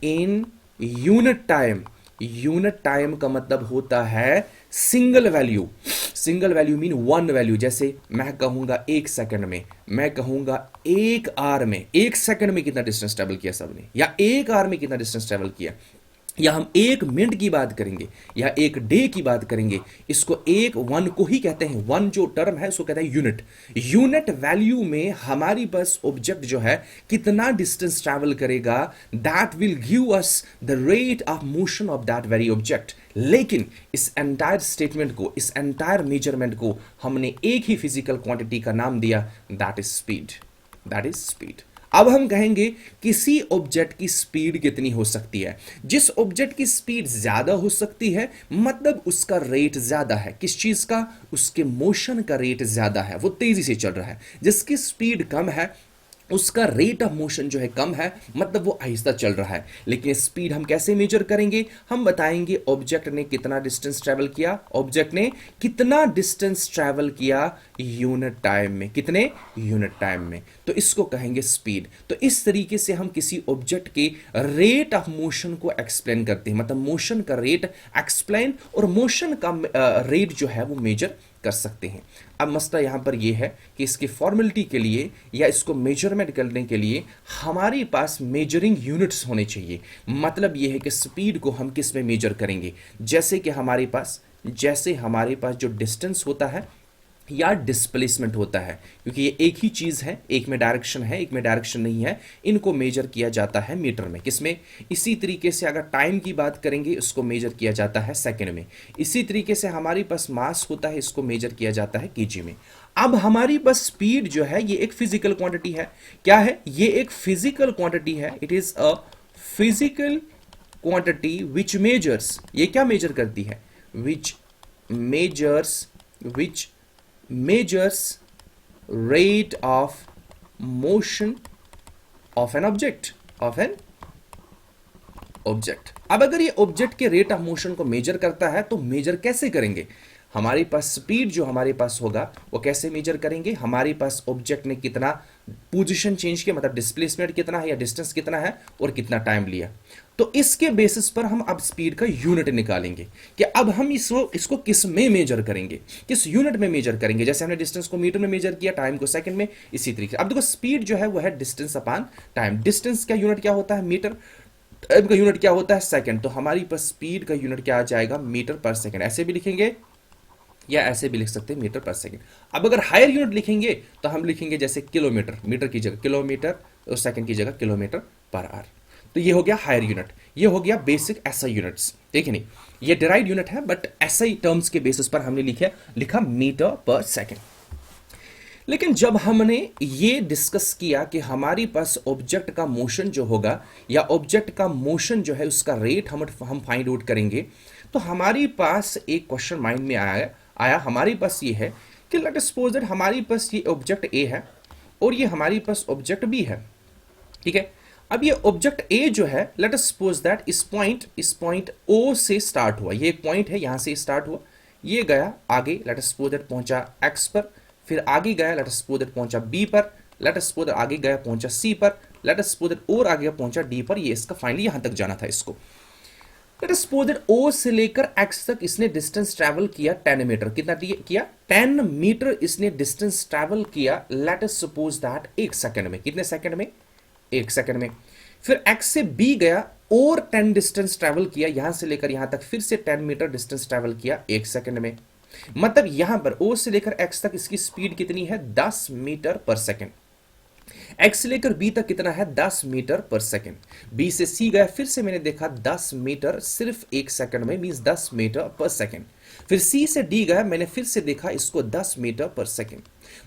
in unit time. Unit time का मतलब होता है single value. Single value mean one value. जैसे मैं कहूंगा एक सेकंड में, मैं कहूंगा एक आर में, एक सेकंड में कितना डिस्टेंस ट्रैवल किया सबने, या एक आर में कितना डिस्टेंस ट्रैवल किया, या हम एक मिनट की बात करेंगे या एक डे की बात करेंगे, इसको एक वन को ही कहते हैं। वन जो टर्म है उसको कहते हैं यूनिट। यूनिट वैल्यू में हमारी बस ऑब्जेक्ट जो है कितना डिस्टेंस ट्रैवल करेगा, that will give us the rate of motion of that very object. लेकिन इस एंटायर स्टेटमेंट को, इस एंटायर मेजरमेंट को हमने एक ही फिजिकल क्वांटिटी का नाम दिया, that is speed. That is speed. अब हम कहेंगे किसी ऑब्जेक्ट की स्पीड कितनी हो सकती है। जिस ऑब्जेक्ट की स्पीड ज्यादा हो सकती है मतलब उसका रेट ज्यादा है। किस चीज का, उसके मोशन का रेट ज्यादा है, वो तेजी से चल रहा है। जिसकी स्पीड कम है उसका रेट ऑफ मोशन जो है कम है, मतलब वो आहिस्ता चल रहा है। लेकिन स्पीड हम कैसे मेजर करेंगे? हम बताएंगे ऑब्जेक्ट ने कितना डिस्टेंस ट्रेवल किया, ऑब्जेक्ट ने कितना डिस्टेंस ट्रेवल किया यूनिट टाइम में, कितने यूनिट टाइम में, तो इसको कहेंगे स्पीड। तो इस तरीके से हम किसी ऑब्जेक्ट के रेट ऑफ मोशन को एक्सप्लेन करते हैं, मतलब मोशन का रेट एक्सप्लेन और मोशन का रेट जो है वो मेजर कर सकते हैं। अब मसला यहां पर यह है कि इसकी फॉर्मेलिटी के लिए या इसको मेजरमेंट करने के लिए हमारे पास मेजरिंग यूनिट्स होने चाहिए। मतलब यह है कि स्पीड को हम किस में मेजर करेंगे? जैसे हमारे पास जो डिस्टेंस होता है या डिस्प्लेसमेंट होता है, क्योंकि ये एक ही चीज़ है, एक में डायरेक्शन है एक में डायरेक्शन नहीं है, इनको मेजर किया जाता है मीटर में, किसमें? इसी तरीके से अगर टाइम की बात करेंगे उसको मेजर किया जाता है सेकंड में। इसी तरीके से हमारे पास मास होता है, इसको मेजर किया जाता है केजी में। अब हमारी पास स्पीड जो है ये एक फिजिकल क्वांटिटी है। क्या है ये? एक फिजिकल क्वांटिटी है। It is a physical quantity which measures, ये क्या मेजर करती है? विच measures measures rate of motion of an object। अब अगर ये ऑब्जेक्ट के रेट ऑफ मोशन को मेजर करता है तो मेजर कैसे करेंगे? हमारे पास स्पीड जो हमारे पास होगा वो कैसे मेजर करेंगे? हमारे पास ऑब्जेक्ट ने कितना पोजीशन चेंज किया, मतलब डिस्प्लेसमेंट कितना है या डिस्टेंस कितना है और कितना टाइम लिया, तो इसके बेसिस पर हम अब स्पीड का यूनिट निकालेंगे कि अब हम इसको किस में मेजर करेंगे, किस यूनिट में मेजर करेंगे। जैसे हमने डिस्टेंस को मीटर में मेजर किया, टाइम को सेकंड में, इसी तरीके से अब देखो स्पीड जो है वो है डिस्टेंस अपॉन टाइम। डिस्टेंस का यूनिट क्या होता है? मीटर। टाइम का यूनिट क्या होता है? सेकंड। तो हमारी पास स्पीड का यूनिट क्या आ जाएगा? मीटर पर सेकंड। ऐसे भी लिखेंगे या ऐसे भी लिख सकते हैं, मीटर पर सेकंड। अब अगर हायर यूनिट लिखेंगे तो हम लिखेंगे जैसे किलोमीटर, मीटर की जगह किलोमीटर और सेकंड की जगह किलोमीटर पर आवर। तो ये हो गया हायर यूनिट, ये हो गया बेसिक एसआई यूनिट्स, ठीक है नहीं? ये डिराइव्ड यूनिट है बट एसआई टर्म्स के बेसिस पर हमने लिखा मीटर पर सेकंड। लेकिन जब हमने ये डिस्कस किया कि हमारे पास ऑब्जेक्ट का मोशन जो होगा या ऑब्जेक्ट का मोशन जो है उसका रेट हम फाइंड आउट करेंगे, तो हमारे पास एक क्वेश्चन माइंड में आया हमारे पास ये है कि लेट अस सपोज दैट हमारे पास ये ऑब्जेक्ट ए है और ये हमारे पास ऑब्जेक्ट बी है, ठीक है? अब ये ऑब्जेक्ट ए जो है, लेट अस सपोज दैट इस पॉइंट ओ से स्टार्ट हुआ, ये एक पॉइंट है, यहां से स्टार्ट हुआ, ये गया आगे, लेट अस सपोज दैट पहुंचा एक्स पर, फिर आगे गया, लेट अस सपोज दैट पहुंचा बी पर, लेट अस सपोज दैट आगे गया पहुंचा सी पर, लेट अस सपोज दैट और आगे पहुंचा डी पर। ये इसका फाइनली यहां तक जाना था इसको। Late us suppose that O से लेकर एक्स तक इसने डिस्टेंस ट्रैवल किया 10 मीटर। कितना किया? 10 मीटर इसने डिस्टेंस ट्रैवल किया, let us suppose that 1 second में। कितने सेकंड में? 1 सेकंड में। फिर एक्स से बी गया और 10 डिस्टेंस ट्रैवल किया, यहां से लेकर यहां तक फिर से 10 मीटर डिस्टेंस ट्रैवल किया 1 सेकंड में। मतलब यहां पर ओ से लेकर एक्स तक इसकी स्पीड कितनी है? 10 मीटर पर सेकंड। एक्स से लेकर बी तक कितना है? 10 मीटर पर सेकंड। बी से सी गया, फिर से मैंने देखा 10 मीटर सिर्फ 1 सेकंड में, मींस 10 मीटर पर सेकंड। फिर सी से डी गया, मैंने फिर से देखा इसको 10 मीटर पर सेकंड।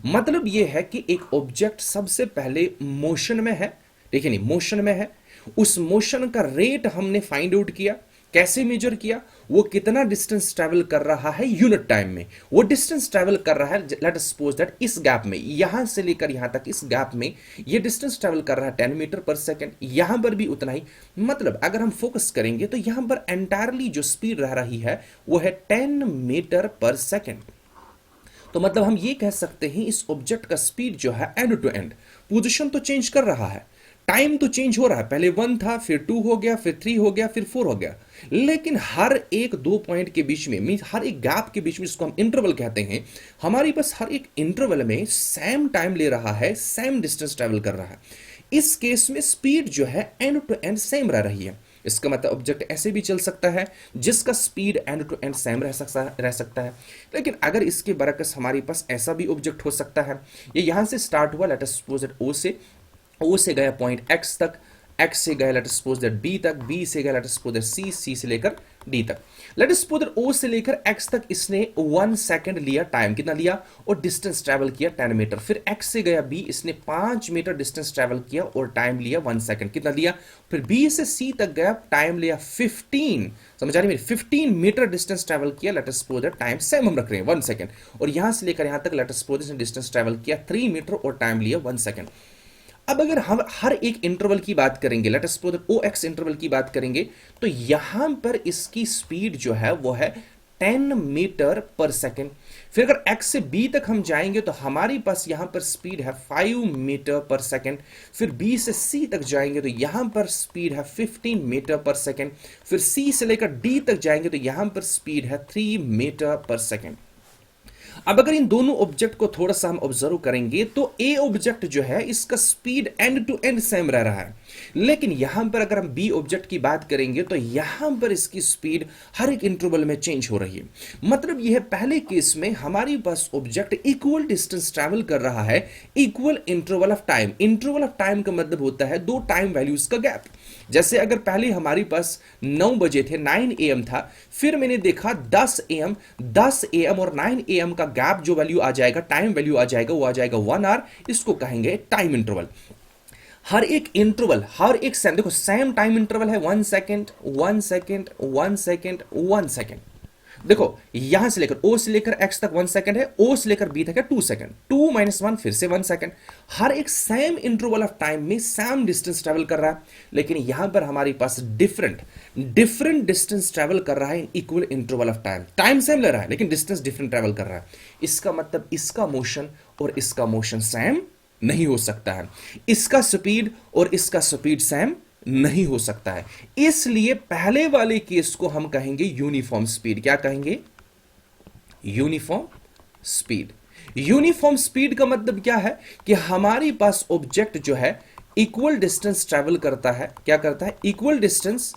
मतलब यह है कि एक ऑब्जेक्ट सबसे पहले मोशन में है, देखिए नहीं, मोशन में है, उस मोशन का रेट हमने फाइंड आउट किया। कैसे मेजर किया? वो कितना डिस्टेंस ट्रैवल कर रहा है यूनिट टाइम में, वो डिस्टेंस ट्रैवल कर रहा है, लेट अस सपोज दैट इस गैप में, यहां से लेकर यहां तक इस गैप में ये डिस्टेंस ट्रैवल कर रहा है 10 मीटर पर सेकंड, यहां पर भी उतना ही। मतलब अगर हम फोकस करेंगे तो यहां पर एंटायरली जो स्पीड रह रही है वो है 10 मीटर पर सेकंड। तो मतलब हम ये कह सकते हैं इस ऑब्जेक्ट का स्पीड जो है एंड टू एंड, पोजीशन तो चेंज कर रहा है, टाइम तो चेंज हो रहा है, पहले 1 था, फिर 2 हो गया, फिर 3 हो गया, फिर 4 हो गया, लेकिन हर एक 2 पॉइंट के बीच में, मीन हर एक गैप के बीच में, जिसको हम इंटरवल कहते हैं, हमारे पास हर एक इंटरवल में सेम टाइम ले रहा है, सेम डिस्टेंस ट्रेवल कर रहा है। इस केस में स्पीड जो है एंड टू एंड सेम रह रही है। इसका मतलब ऑब्जेक्ट ऐसे भी चल सकता है जिसका speed end to end same रह सकता है। लेकिन अगर इसके बरकस हमारे पास ऐसा भी ऑब्जेक्ट हो सकता है, ये यहां से स्टार्ट हुआ, let us suppose that O से गया पॉइंट एक्स तक, एक्स से गया let us suppose that B तक, बी से गया let us suppose that C, C से लेकर डी तक। Let us suppose that O से लेकर एक्स तक इसने 1 सेकंड लिया, टाइम कितना लिया, और डिस्टेंस ट्रैवल किया 10 मीटर। फिर एक्स से गया बी, इसने 5 मीटर डिस्टेंस ट्रैवल किया और टाइम लिया 1 सेकंड, कितना लिया। फिर बी से सी तक गया, टाइम लिया 15, समझ आ रही मेरी, 15 मीटर डिस्टेंस ट्रैवल किया, let us suppose that time same हम रख रहे हैं 1 सेकंड। और यहां से लेकर यहां तक let us suppose distance travel किया 3 मीटर और टाइम लिया 1 सेकंड। अब अगर हम हर एक इंटरवल की बात करेंगे, लेट अस सपोज ओ एक्स इंटरवल की बात करेंगे, तो यहां पर इसकी स्पीड जो है वो है 10 मीटर पर सेकेंड। फिर अगर x से b तक हम जाएंगे तो हमारे पास यहां पर स्पीड है 5 मीटर पर सेकेंड। फिर b से c तक जाएंगे तो यहां पर स्पीड है 15 मीटर पर सेकेंड। फिर c से लेकर d तक जाएंगे तो यहां पर स्पीड है 3 मीटर पर सेकेंड। अब अगर इन दोनों ऑब्जेक्ट को थोड़ा सा हम ऑब्जर्व करेंगे तो ए ऑब्जेक्ट जो है इसका speed end to end same रह रहा है, लेकिन यहां पर अगर हम बी ऑब्जेक्ट की बात करेंगे तो यहां पर इसकी स्पीड हर एक इंटरवल में चेंज हो रही है। मतलब यह पहले केस में हमारे पास ऑब्जेक्ट इक्वल डिस्टेंस ट्रैवल कर रहा है equal interval of time. Interval of time का मतलब होता है दो टाइम वैल्यूज का गैप। जैसे अगर पहले हमारे पास 9 बजे थे, 9 AM था, फिर मैंने देखा 10 AM, 10 AM और 9 AM का गैप जो वैल्यू आ जाएगा, टाइम वैल्यू आ जाएगा, वो आ जाएगा 1 आवर। इसको कहेंगे टाइम इंटरवल। हर एक इंटरवल, हर एक सेम, देखो सेम टाइम इंटरवल है 1 सेकेंड, 1 सेकेंड, 1 सेकेंड, 1 सेकेंड। देखो यहां से लेकर ओ से लेकर एक्स तक 1 सेकेंड है, ओ से लेकर बी तक है 2 सेकेंड, 2 - 1 फिर से 1 सेकेंड। हर एक सेम इंटरवल ऑफ टाइम में सेम डिस्टेंस ट्रेवल कर रहा है, लेकिन यहां पर हमारे पास डिफरेंट डिस्टेंस ट्रेवल कर रहा है in equal interval of time. Time same ले रहा है लेकिन डिस्टेंस डिफरेंट ट्रेवल कर रहा है। इसका मतलब इसका मोशन और इसका मोशन सेम नहीं हो सकता है, इसका स्पीड और इसका स्पीड सेम नहीं हो सकता है। इसलिए पहले वाले केस को हम कहेंगे यूनिफॉर्म स्पीड। क्या कहेंगे? Uniform speed. यूनिफॉर्म स्पीड का मतलब क्या है कि हमारे पास ऑब्जेक्ट जो है इक्वल डिस्टेंस ट्रैवल करता है। क्या करता है? इक्वल डिस्टेंस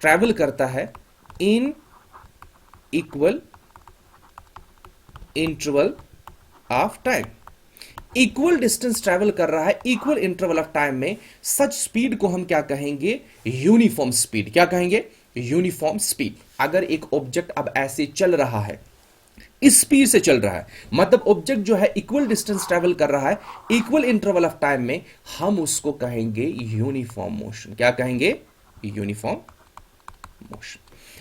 ट्रैवल करता है in equal interval of time. Equal distance travel कर रहा है इक्वल इंटरवल ऑफ टाइम में, सच स्पीड को हम क्या कहेंगे? Uniform speed. क्या कहेंगे? Uniform speed. अगर एक ऑब्जेक्ट अब ऐसे चल रहा है, इस स्पीड से चल रहा है, मतलब ऑब्जेक्ट जो है इक्वल डिस्टेंस ट्रैवल कर रहा है इक्वल इंटरवल ऑफ टाइम में, हम उसको कहेंगे यूनिफॉर्म मोशन। क्या कहेंगे? Uniform motion.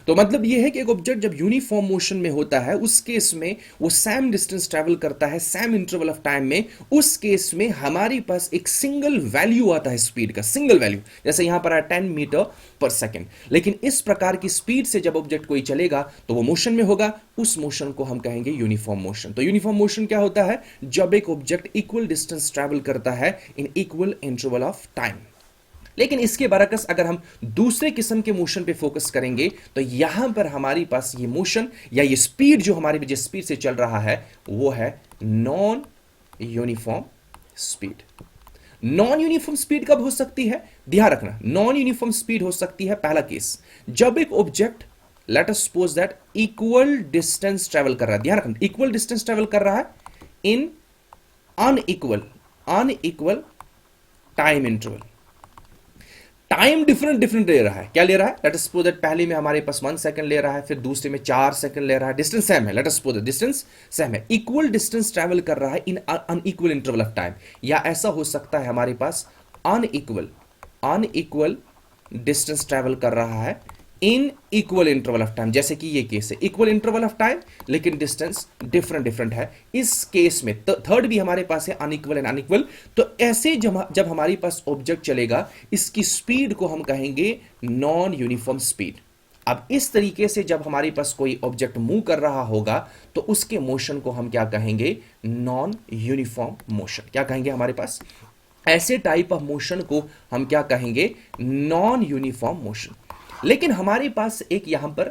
तो मतलब यह है कि एक ऑब्जेक्ट जब यूनिफॉर्म मोशन में होता है उस केस में वो सेम डिस्टेंस ट्रैवल करता है सेम इंटरवल ऑफ टाइम में। उस केस में हमारे पास एक सिंगल वैल्यू आता है स्पीड का, सिंगल वैल्यू। जैसे यहां पर है 10 मीटर पर सेकेंड। लेकिन इस प्रकार की स्पीड से जब ऑब्जेक्ट कोई चलेगा तो वो मोशन में होगा, उस मोशन को हम कहेंगे यूनिफॉर्म मोशन। तो यूनिफॉर्म मोशन क्या होता है? जब एक ऑब्जेक्ट इक्वल डिस्टेंस ट्रैवल करता है in equal interval of time. लेकिन इसके बरकस अगर हम दूसरे किस्म के मोशन पे फोकस करेंगे तो यहां पर हमारे पास ये मोशन या ये स्पीड जो हमारे जिस स्पीड से चल रहा है वो है non uniform speed. Non uniform speed कब हो सकती है? ध्यान रखना, नॉन यूनिफॉर्म स्पीड हो सकती है पहला केस जब एक object, late us suppose that, equal distance travel कर रहा है। ध्यान रखना, इक्वल डिस्टेंस ट्रेवल कर रहा है इन unequal time interval. Time different ले रहा है। क्या ले रहा है? लेट अस सपोज दैट पहले में हमारे पास 1 सेकंड ले रहा है, फिर दूसरे में 4 सेकंड ले रहा है। डिस्टेंस सेम है, late us suppose that distance same है, इक्वल डिस्टेंस ट्रैवल कर रहा है इन अनइक्वल इंटरवल ऑफ टाइम। या ऐसा हो सकता है हमारे पास अनइक्वल डिस्टेंस ट्रैवल कर रहा है in equal interval of time. जैसे कि ये केस है, इक्वल इंटरवल ऑफ टाइम लेकिन डिस्टेंस डिफरेंट है। इस केस में थर्ड भी हमारे पास है अनइक्वल एंड अनइक्वल। तो ऐसे जब हमारे पास ऑब्जेक्ट चलेगा इसकी स्पीड को हम कहेंगे नॉन यूनिफॉर्म स्पीड। अब इस तरीके से जब हमारे पास कोई ऑब्जेक्ट मूव कर रहा होगा तो उसके मोशन को हम क्या कहेंगे? Non uniform motion. क्या कहेंगे? हमारे पास ऐसे टाइप ऑफ मोशन को हम क्या कहेंगे? Non uniform motion. लेकिन हमारे पास एक यहां पर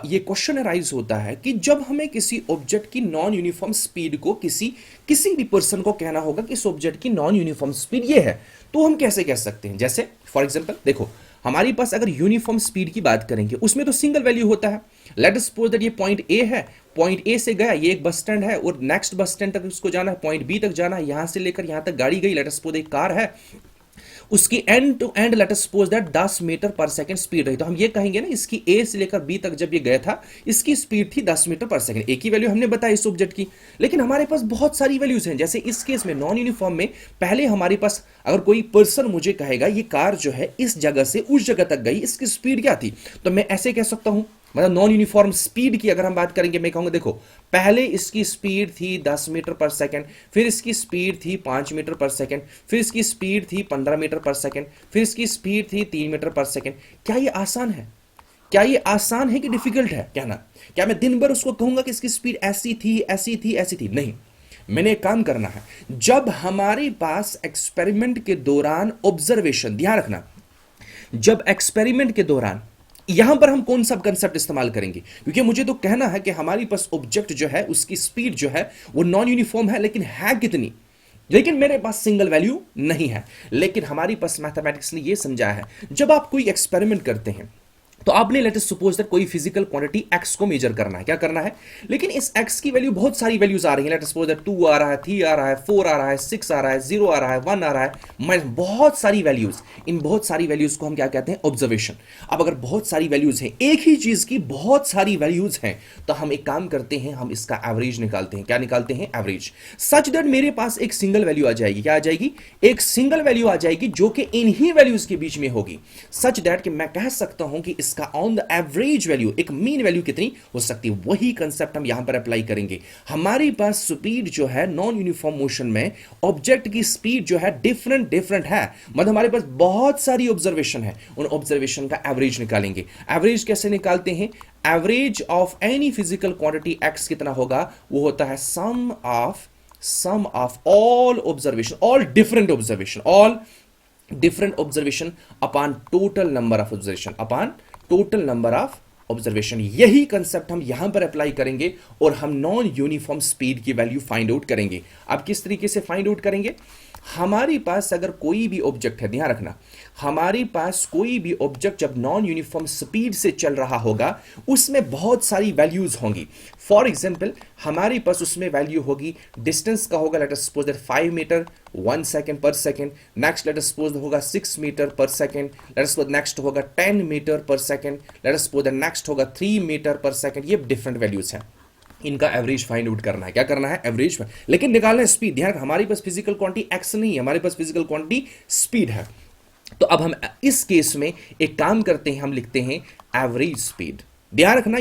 ये क्वेश्चन अराइज होता है कि जब हमें किसी ऑब्जेक्ट की नॉन यूनिफॉर्म स्पीड को किसी भी पर्सन को कहना होगा कि इस ऑब्जेक्ट की नॉन यूनिफॉर्म स्पीड ये है, तो हम कैसे कह सकते हैं? जैसे फॉर एग्जांपल देखो, हमारे पास अगर यूनिफॉर्म स्पीड की बात करेंगे उसमें तो सिंगल वैल्यू होता है। लेट अस सपोज दैट ये पॉइंट ए है, पॉइंट ए से गया, ये एक बस स्टैंड है और नेक्स्ट बस स्टैंड तक उसको जाना है, पॉइंट बी तक जाना है, यहां से लेकर यहां तक गाड़ी गई, लेट अस सपोज एक कार है, उसकी end to end let us suppose that 10 metre पर सेकंड स्पीड रही। तो हम ये कहेंगे ना, इसकी ए से लेकर बी तक जब ये गया था इसकी स्पीड थी 10 मीटर पर सेकंड। एक ही वैल्यू हमने बताई इस ऑब्जेक्ट की, लेकिन हमारे पास बहुत सारी वैल्यूज हैं। जैसे इस केस में नॉन यूनिफॉर्म में पहले हमारे पास अगर कोई पर्सन मुझे कहेगा ये कार जो है इस जगह से उस जगह तक गई, इसकी स्पीड क्या थी, तो मैं ऐसे कह सकता हूं मतलब नॉन यूनिफॉर्म स्पीड की अगर हम बात करेंगे, मैं कहूंगा देखो पहले इसकी स्पीड थी 10 मीटर पर सेकंड, फिर इसकी स्पीड थी 5 मीटर पर सेकंड, फिर इसकी स्पीड थी 15 मीटर पर सेकंड, फिर इसकी स्पीड थी 3 मीटर पर सेकंड। क्या ये आसान है? क्या ये आसान है कि डिफिकल्ट है कहना? क्या मैं दिन भर उसको कहूंगा कि इसकी स्पीड ऐसी थी ऐसी थी ऐसी थी? नहीं। मैंने एक काम करना है, जब हमारे पास एक्सपेरिमेंट के दौरान ऑब्जर्वेशन, ध्यान रखना, जब एक्सपेरिमेंट के दौरान यहां पर हम कौन सा कंसेप्ट इस्तेमाल करेंगे, क्योंकि मुझे तो कहना है कि हमारे पास ऑब्जेक्ट जो है उसकी स्पीड जो है वो नॉन यूनिफॉर्म है, लेकिन है कितनी? लेकिन मेरे पास सिंगल वैल्यू नहीं है, लेकिन हमारी पास मैथमेटिक्स ने ये समझाया है, जब आप कोई एक्सपेरिमेंट करते हैं तो आपने लेट अस सपोज दैट कोई फिजिकल क्वांटिटी x को मेजर करना है, क्या करना है, लेकिन इस x की वैल्यू बहुत सारी वैल्यूज आ रही है। लेट अस सपोज दैट 2 आ रहा है, 3 आ रहा है, 4 आ रहा है, 6 आ रहा है, 0 आ रहा है, 1 आ रहा है, माइनस, बहुत सारी वैल्यूज। इन बहुत सारी वैल्यूज को हम क्या कहते हैं? ऑब्जर्वेशन। अब अगर बहुत सारी वैल्यूज हैं, एक ही चीज की बहुत सारी वैल्यूज हैं, तो हम एक काम करते हैं, हम इसका एवरेज निकालते हैं। क्या निकालते हैं? एवरेज। सच दैट मेरे पास एक सिंगल वैल्यू आ जाएगी। क्या आ जाएगी? एक सिंगल वैल्यू आ जाएगी जो कि इन्हीं वैल्यूज के बीच में होगी, सच दैट कि मैं कह सकता हूं कि इसका ऑन द एवरेज वैल्यू, एक मीन वैल्यू कितनी हो सकती है। वही कंसेप्ट हम यहां पर अप्लाई करेंगे। हमारे पास स्पीड जो है नॉन यूनिफॉर्म मोशन में, ऑब्जेक्ट की स्पीड जो है डिफरेंट डिफरेंट है, मतलब हमारे पास बहुत सारी ऑब्जर्वेशन है, उन ऑब्जर्वेशन का एवरेज निकालेंगे। एवरेज कैसे निकालते हैं? Average of any physical quantity x कितना होगा? वो होता है sum of all observation, all different observation upon total number of observation, upon total number of observation. यही कंसेप्ट हम यहां पर अप्लाई करेंगे और हम नॉन यूनिफॉर्म स्पीड की वैल्यू फाइंड आउट करेंगे। अब किस तरीके से फाइंड आउट करेंगे? हमारे पास अगर कोई भी ऑब्जेक्ट है, ध्यान रखना, हमारे पास कोई भी ऑब्जेक्ट जब नॉन यूनिफॉर्म स्पीड से चल रहा होगा, उसमें बहुत सारी वैल्यूज होंगी। फॉर एग्जांपल हमारे पास उसमें वैल्यू होगी, डिस्टेंस का होगा let us suppose that 5 metre 1 second per second, next let us suppose होगा 6 मीटर पर second, let us suppose next होगा 10 मीटर पर second, let us suppose next होगा 3 मीटर पर सेकंड। ये डिफरेंट वैल्यूज हैं, इनका एवरेज फाइंड आउट करना है। क्या करना है? एवरेज। लेकिन निकालना है स्पीड। ध्यान, हमारे पास फिजिकल क्वांटिटी एक्स नहीं है, हमारे पास फिजिकल क्वांटिटी स्पीड है। तो अब हम इस केस में एक काम करते हैं, हम लिखते हैं एवरेज स्पीड। ध्यान रखना,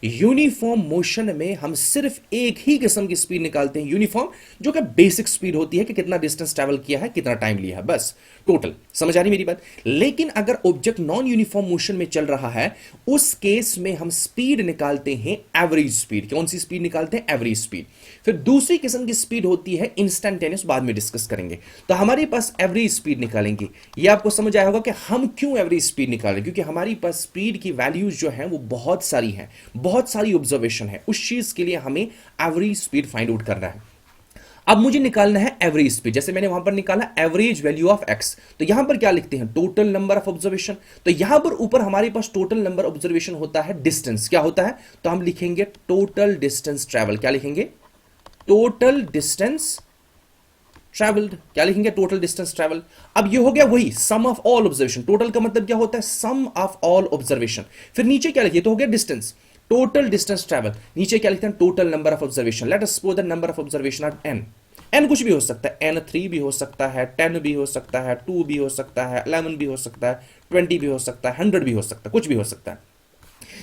यूनिफॉर्म मोशन में हम सिर्फ एक ही किस्म की स्पीड निकालते हैं, यूनिफॉर्म, जो कि बेसिक स्पीड होती है कि कितना डिस्टेंस ट्रैवल किया है, कितना टाइम लिया है, बस टोटल। समझ आ रही मेरी बात? लेकिन अगर ऑब्जेक्ट नॉन यूनिफॉर्म मोशन में चल रहा है, उस केस में हम स्पीड निकालते हैं एवरेज स्पीड। कौन सी स्पीड निकालते हैं? Average speed. फिर दूसरी किस्म की स्पीड होती है इंस्टेंटेनियस, बाद में डिस्कस करेंगे। तो हमारे पास एवरेज स्पीड निकालेंगे। ये आपको समझ आया होगा कि हम क्यों एवरेज स्पीड निकालें, क्योंकि हमारी पास स्पीड की वैल्यूज जो हैं वो बहुत सारी हैं, बहुत सारी ऑब्जर्वेशन है। उस चीज के लिए हमें एवरेज स्पीड फाइंड आउट करना है। अब मुझे निकालना है एवरेज स्पीड। जैसे मैंने वहां पर निकाला एवरेज वैल्यू ऑफ एक्स, तो यहां पर क्या लिखते हैं? Total number of observation. तो यहां पर ऊपर हमारे पास टोटल नंबर ऑब्जर्वेशन होता है, डिस्टेंस क्या होता है? तो हम लिखेंगे टोटल डिस्टेंस ट्रैवल। क्या लिखेंगे? Total distance travelled. क्या लिखेंगे? Total distance travel. अब ये हो गया वही सम ऑफ ऑल ऑब्जर्वेशन। टोटल का मतलब क्या होता है? Sum of all observation. फिर नीचे क्या लिखिए? तो हो गया डिस्टेंस, टोटल डिस्टेंस ट्रैवल। नीचे क्या लिखते हैं? Total number of observation. Let us suppose the number of observation are N कुछ भी हो सकता है, n3 भी हो सकता है, 10 भी हो सकता है, 2 भी हो सकता है, 11 भी हो सकता है, 20 भी हो सकता है, 100 भी हो सकता है, कुछ भी हो सकता है।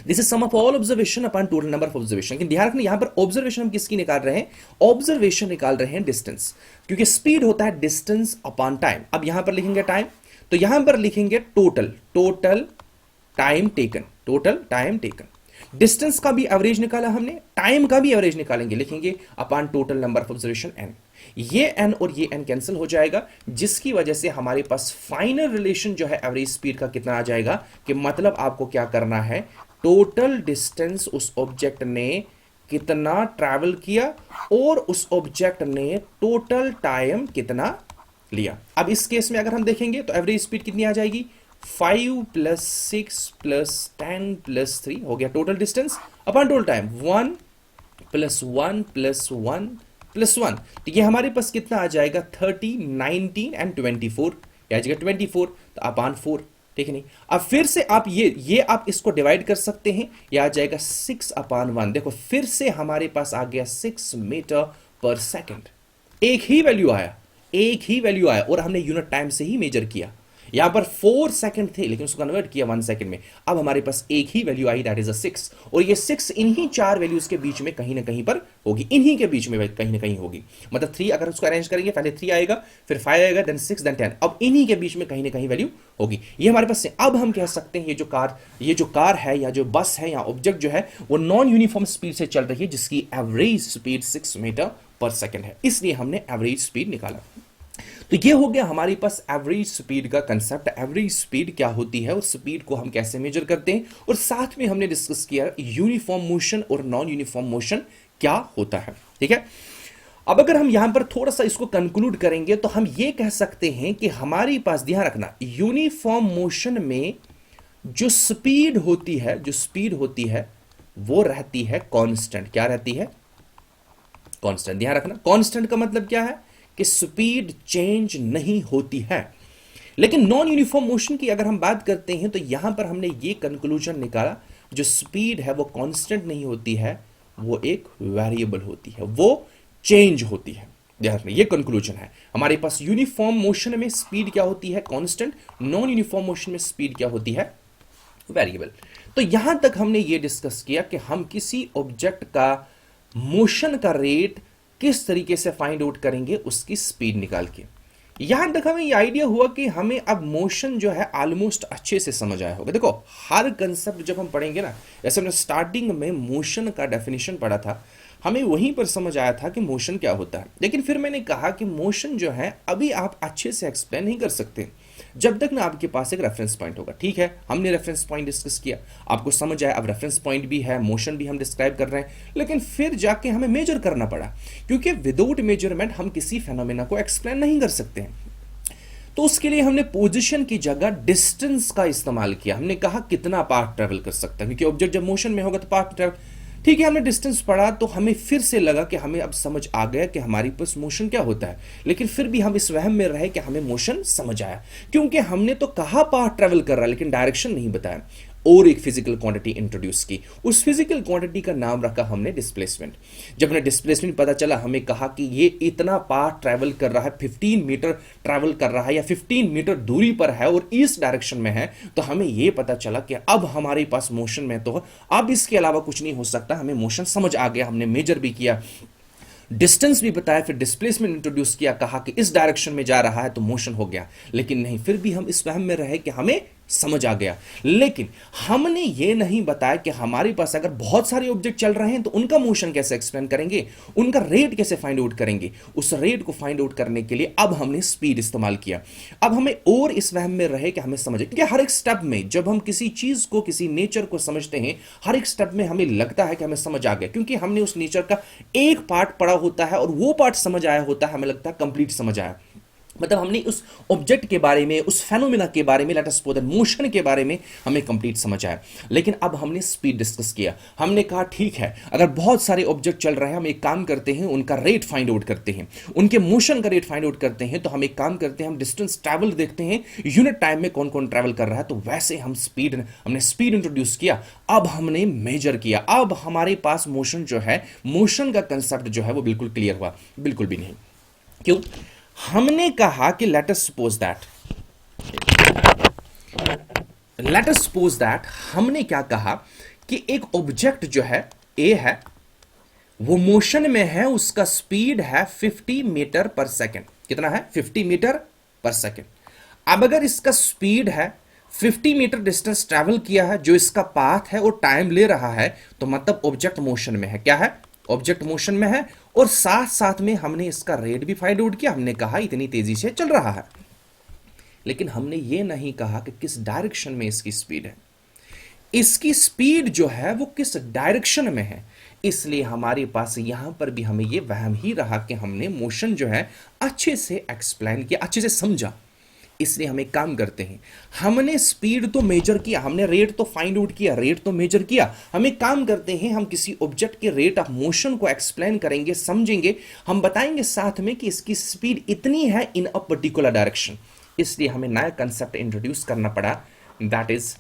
This is sum of all observation upon total number of observation. लेकिन ध्यान रखना, यहां पर ऑब्जर्वेशन हम किसकी निकाल रहे हैं? ऑब्जर्वेशन निकाल रहे हैं डिस्टेंस, क्योंकि स्पीड होता है डिस्टेंस अपॉन टाइम। अब यहां पर लिखेंगे टाइम, तो यहां पर लिखेंगे टोटल टाइम टेकन। डिस्टेंस का भी एवरेज निकाला हमने, टाइम का भी एवरेज निकालेंगे, लिखेंगे upon total number of observation n। ये n और ये n कैंसिल हो जाएगा, जिसकी वजह से हमारे पास फाइनल रिलेशन जो है एवरेज स्पीड का कितना आ जाएगा, कि मतलब आपको क्या करना है, टोटल डिस्टेंस उस ऑब्जेक्ट ने कितना ट्रैवल किया और उस ऑब्जेक्ट ने टोटल टाइम कितना लिया। अब इस केस में अगर हम देखेंगे तो एवरेज स्पीड कितनी आ जाएगी? 5 + 6 + 10 + 3 हो गया total distance upon total time, 1 + 1 + 1 + 1। तो ये हमारे पास कितना आ जाएगा? 30, 19 एंड 24 आ जाएगा 24, तो अपॉन 4। ठीक है नहीं? अब फिर से आप ये आप इसको डिवाइड कर सकते हैं, यह आ जाएगा 6 अपॉन 1। देखो फिर से हमारे पास आ गया 6 मीटर पर सेकंड। एक ही वैल्यू आया और हमने यूनिट टाइम से ही मेजर किया। यहां पर 4 सेकंड थे लेकिन उसको कन्वर्ट किया 1 सेकंड में। अब हमारे पास एक ही वैल्यू आई, दैट इज अ 6, और ये 6 इन्हीं 4 वैल्यूज के बीच में कहीं ना कहीं पर होगी, इन्हीं के बीच में कहीं ना कहीं होगी। मतलब 3 अगर उसको अरेंज करेंगे, पहले 3 आएगा, फिर 5 आएगा, देन 6, देन 10, अब इन्हीं के बीच में कहीं ना कहीं वैल्यू होगी। ये हमारे पास है। अब हम कह सकते हैं ये जो कार है या जो बस है या ऑब्जेक्ट जो है वो नॉन यूनिफॉर्म स्पीड से चल रही है, जिसकी एवरेज स्पीड 6 मीटर पर सेकंड है, इसलिए हमने एवरेज स्पीड निकाला। तो ये हो गया हमारे पास एवरेज स्पीड का कंसेप्ट। एवरेज स्पीड क्या होती है और स्पीड को हम कैसे मेजर करते हैं, और साथ में हमने डिस्कस किया यूनिफॉर्म मोशन और नॉन यूनिफॉर्म मोशन क्या होता है। ठीक है, अब अगर हम यहां पर थोड़ा सा इसको कंक्लूड करेंगे तो हम ये कह सकते हैं कि हमारे पास, ध्यान रखना, यूनिफॉर्म मोशन में जो स्पीड होती है वो रहती है कांस्टेंट। क्या रहती है? कांस्टेंट। ध्यान रखना, कांस्टेंट का मतलब क्या है कि स्पीड चेंज नहीं होती है। लेकिन नॉन यूनिफॉर्म मोशन की अगर हम बात करते हैं तो यहां पर हमने ये कंक्लूजन निकाला, जो स्पीड है वो कांस्टेंट नहीं होती है, वो एक वेरिएबल होती है, वो चेंज होती है। ध्यान रखना, ये कंक्लूजन है हमारे पास। यूनिफॉर्म मोशन में स्पीड क्या होती है? कांस्टेंट। नॉन यूनिफॉर्म मोशन में स्पीड क्या होती है? वेरिएबल। तो यहां तक हमने ये डिस्कस किया कि हम किसी ऑब्जेक्ट का मोशन का रेट किस तरीके से फाइंड आउट करेंगे, उसकी स्पीड निकाल के। यहां तक हमें ये आइडिया हुआ कि हमें अब मोशन जो है ऑलमोस्ट अच्छे से समझ आया होगा। देखो, हर कंसेप्ट जब हम पढ़ेंगे ना, जैसे हमने स्टार्टिंग में मोशन का डेफिनेशन पढ़ा था, हमें वहीं पर समझ आया था कि मोशन क्या होता है। लेकिन फिर मैंने कहा कि मोशन जो है अभी आप अच्छे से एक्सप्लेन नहीं कर सकते जब तक ना आपके पास एक रेफरेंस पॉइंट होगा। ठीक है, हमने रेफरेंस पॉइंट डिस्कस किया, आपको समझ आया, अब रेफरेंस पॉइंट भी है, मोशन भी हम डिस्क्राइब कर रहे हैं, लेकिन फिर जाके हमें मेजर करना पड़ा, क्योंकि विदाउट मेजरमेंट हम किसी फेनोमेना को एक्सप्लेन नहीं कर सकते हैं। तो उसके लिए हमने पोजीशन की जगह डिस्टेंस का इस्तेमाल किया। हमने कहा कितना पाथ ट्रेवल कर सकता है, क्योंकि ऑब्जेक्ट जब मोशन में होगा तो पाथ ट्रेवल। ठीक है, हमने डिस्टेंस पढ़ा तो हमें फिर से लगा कि हमें अब समझ आ गया कि हमारे पास मोशन क्या होता है, लेकिन फिर भी हम इस वहम में रहे कि हमें मोशन समझ आया, क्योंकि हमने तो कहा पाथ ट्रेवल कर रहा है लेकिन डायरेक्शन नहीं बताया। और एक फिजिकल क्वांटिटी इंट्रोड्यूस की, उस फिजिकल क्वांटिटी का नाम रखा हमने डिस्प्लेसमेंट। जब हमें डिस्प्लेसमेंट पता चला, हमें कहा कि ये इतना पाथ ट्रैवल कर रहा है, 15 मीटर ट्रैवल कर रहा है या 15 मीटर दूरी पर है और इस डायरेक्शन में है, तो हमें ये पता चला कि अब हमारे पास मोशन में तो अब इसके अलावा कुछ नहीं हो सकता। हमें मोशन समझ आ गया, हमने मेजर भी किया, डिस्टेंस भी बताया, फिर डिस्प्लेसमेंट इंट्रोड्यूस किया, कहा कि इस डायरेक्शन में जा रहा है तो मोशन हो गया। लेकिन नहीं, फिर भी हम इस वहम में रहे कि हमें समझ आ गया, लेकिन हमने ये नहीं बताया कि हमारे पास अगर बहुत सारे ऑब्जेक्ट चल रहे हैं तो उनका मोशन कैसे एक्सप्लेन करेंगे, उनका रेट कैसे फाइंड आउट करेंगे। उस रेट को फाइंड आउट करने के लिए अब हमने स्पीड इस्तेमाल किया। अब हमें और इस वहम में रहे कि हमें समझे, क्योंकि हर एक स्टेप में जब हम किसी चीज को, किसी नेचर को समझते हैं, हर एक स्टेप में हमें लगता है कि हमें समझ आ गया, क्योंकि हमने उस नेचर का एक पार्ट पढ़ा होता है और वो पार्ट समझ आया होता है, हमें लगता है कंप्लीट समझ आया। मतलब हमने उस ऑब्जेक्ट के बारे में, उस फेनोमेना के बारे में, लेट अस सपोज मोशन के बारे में हमें कंप्लीट समझ आया। लेकिन अब हमने स्पीड डिस्कस किया। हमने कहा ठीक है, अगर बहुत सारे ऑब्जेक्ट चल रहे हैं, हम एक काम करते हैं, उनका रेट फाइंड आउट करते हैं, उनके मोशन का रेट फाइंड आउट करते हैं। तो हम एक काम करते हैं, हम डिस्टेंस ट्रैवल देखते हैं, यूनिट टाइम में कौन कौन ट्रैवल कर रहा है। तो वैसे हमने स्पीड इंट्रोड्यूस किया, अब हमने मेजर किया। अब हमारे पास मोशन जो है, मोशन का कंसेप्ट जो है वो बिल्कुल क्लियर हुआ। बिल्कुल भी नहीं। क्यों? हमने कहा कि लेट अस सपोज दैट हमने क्या कहा कि एक ऑब्जेक्ट जो है ए है, वो मोशन में है, उसका स्पीड है 50 मीटर पर सेकेंड। कितना है? 50 मीटर पर सेकेंड। अब अगर इसका स्पीड है, 50 मीटर डिस्टेंस ट्रैवल किया है, जो इसका पाथ है और टाइम ले रहा है, तो मतलब ऑब्जेक्ट मोशन में है। क्या है? ऑब्जेक्ट मोशन में है, और साथ साथ में हमने इसका रेट भी फाइंड आउट किया। हमने कहा इतनी तेजी से चल रहा है, लेकिन हमने ये नहीं कहा कि किस डायरेक्शन में इसकी स्पीड है, इसकी स्पीड जो है वो किस डायरेक्शन में है। इसलिए हमारे पास यहां पर भी हमें ये वहम ही रहा कि हमने मोशन जो है अच्छे से एक्सप्लेन किया, अच्छे से समझा। इसलिए हम एक काम करते हैं, हमने स्पीड तो मेजर किया, हमने रेट तो फाइंड आउट किया, रेट तो मेजर किया। हम एक काम करते हैं, हम किसी ऑब्जेक्ट के रेट ऑफ मोशन को एक्सप्लेन करेंगे, समझेंगे, हम बताएंगे साथ में कि इसकी स्पीड इतनी है इन अ पर्टिकुलर डायरेक्शन। इसलिए हमें नया कंसेप्ट इंट्रोड्यूस करना पड़ा, that is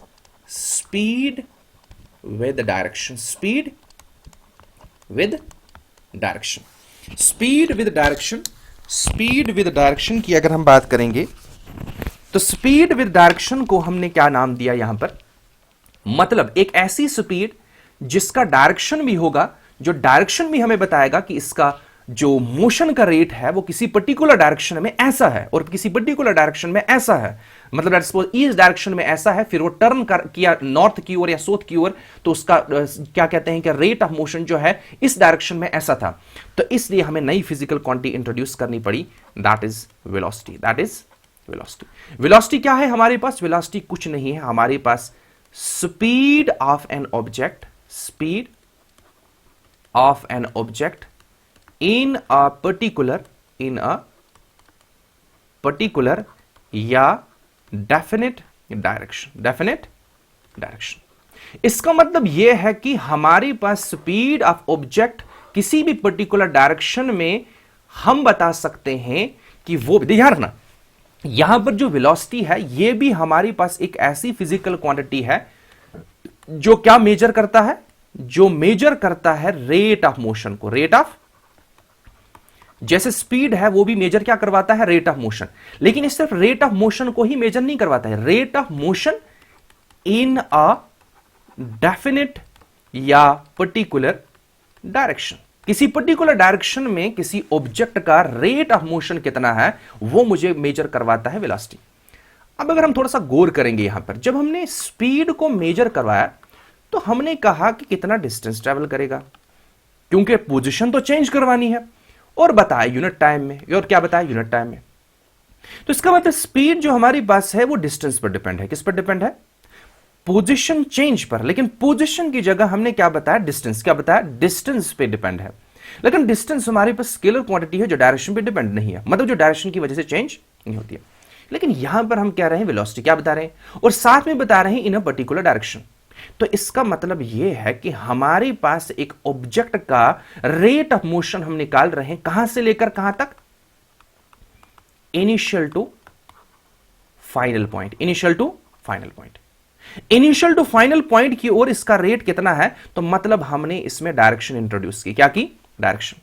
speed with direction. Speed with direction. Speed with direction. Speed with direction की अगर हम बात करेंगे तो स्पीड विद डायरेक्शन को हमने क्या नाम दिया यहां पर, मतलब एक ऐसी स्पीड जिसका डायरेक्शन भी होगा, जो डायरेक्शन भी हमें बताएगा कि इसका जो मोशन का रेट है वो किसी पर्टिकुलर डायरेक्शन में ऐसा है और किसी पर्टिकुलर डायरेक्शन में ऐसा है। मतलब सपोज इस डायरेक्शन में ऐसा है, फिर वो टर्न किया नॉर्थ की ओर या साउथ की ओर, तो उसका क्या कहते हैं कि रेट ऑफ मोशन जो है इस डायरेक्शन में ऐसा था। तो इसलिए हमें नई फिजिकल क्वांटिटी इंट्रोड्यूस करनी पड़ी, that is velocity. That is velocity. Velocity क्या है हमारे पास? वेलोसिटी कुछ नहीं है हमारे पास, speed of an object, speed of an object in a particular या definite direction। इसका मतलब यह है कि हमारे पास स्पीड ऑफ ऑब्जेक्ट किसी भी पर्टिकुलर डायरेक्शन में हम बता सकते हैं कि वो, ध्यान रखना यहां पर जो वेलोसिटी है यह भी हमारे पास एक ऐसी फिजिकल क्वांटिटी है जो क्या मेजर करता है, जो मेजर करता है रेट ऑफ मोशन को। रेट ऑफ, जैसे स्पीड है वो भी मेजर क्या करवाता है, रेट ऑफ मोशन, लेकिन ये सिर्फ रेट ऑफ मोशन को ही मेजर नहीं करवाता है, rate of motion in a definite या पर्टिकुलर डायरेक्शन। किसी पर्टिकुलर डायरेक्शन में किसी ऑब्जेक्ट का रेट ऑफ मोशन कितना है वो मुझे मेजर करवाता है वेलोसिटी। अब अगर हम थोड़ा सा गौर करेंगे यहां पर, जब हमने स्पीड को मेजर करवाया तो हमने कहा कि कितना डिस्टेंस ट्रेवल करेगा, क्योंकि पोजीशन तो चेंज करवानी है, और बताया यूनिट टाइम में, और क्या बताया, यूनिट टाइम में। तो इसका मतलब स्पीड जो हमारी पास है वो डिस्टेंस पर डिपेंड है। किस पर डिपेंड है? पोजीशन चेंज पर। लेकिन पोजीशन की जगह हमने क्या बताया, डिस्टेंस। क्या बताया? डिस्टेंस पे डिपेंड है। लेकिन डिस्टेंस हमारे पास स्केलर क्वांटिटी है जो डायरेक्शन पे डिपेंड नहीं है, मतलब जो डायरेक्शन की वजह से चेंज नहीं होती है। लेकिन यहां पर हम कह रहे हैं वेलोसिटी, क्या बता रहे हैं, और साथ में बता रहे हैं इन अ पर्टिकुलर डायरेक्शन। तो इसका मतलब यह है कि हमारे पास एक ऑब्जेक्ट का रेट ऑफ मोशन हम निकाल रहे हैं, कहां से लेकर कहां तक, initial to final point. Initial to final point, initial to final point की ओर इसका रेट कितना है, तो मतलब हमने इसमें डायरेक्शन इंट्रोड्यूस की। क्या की? डायरेक्शन।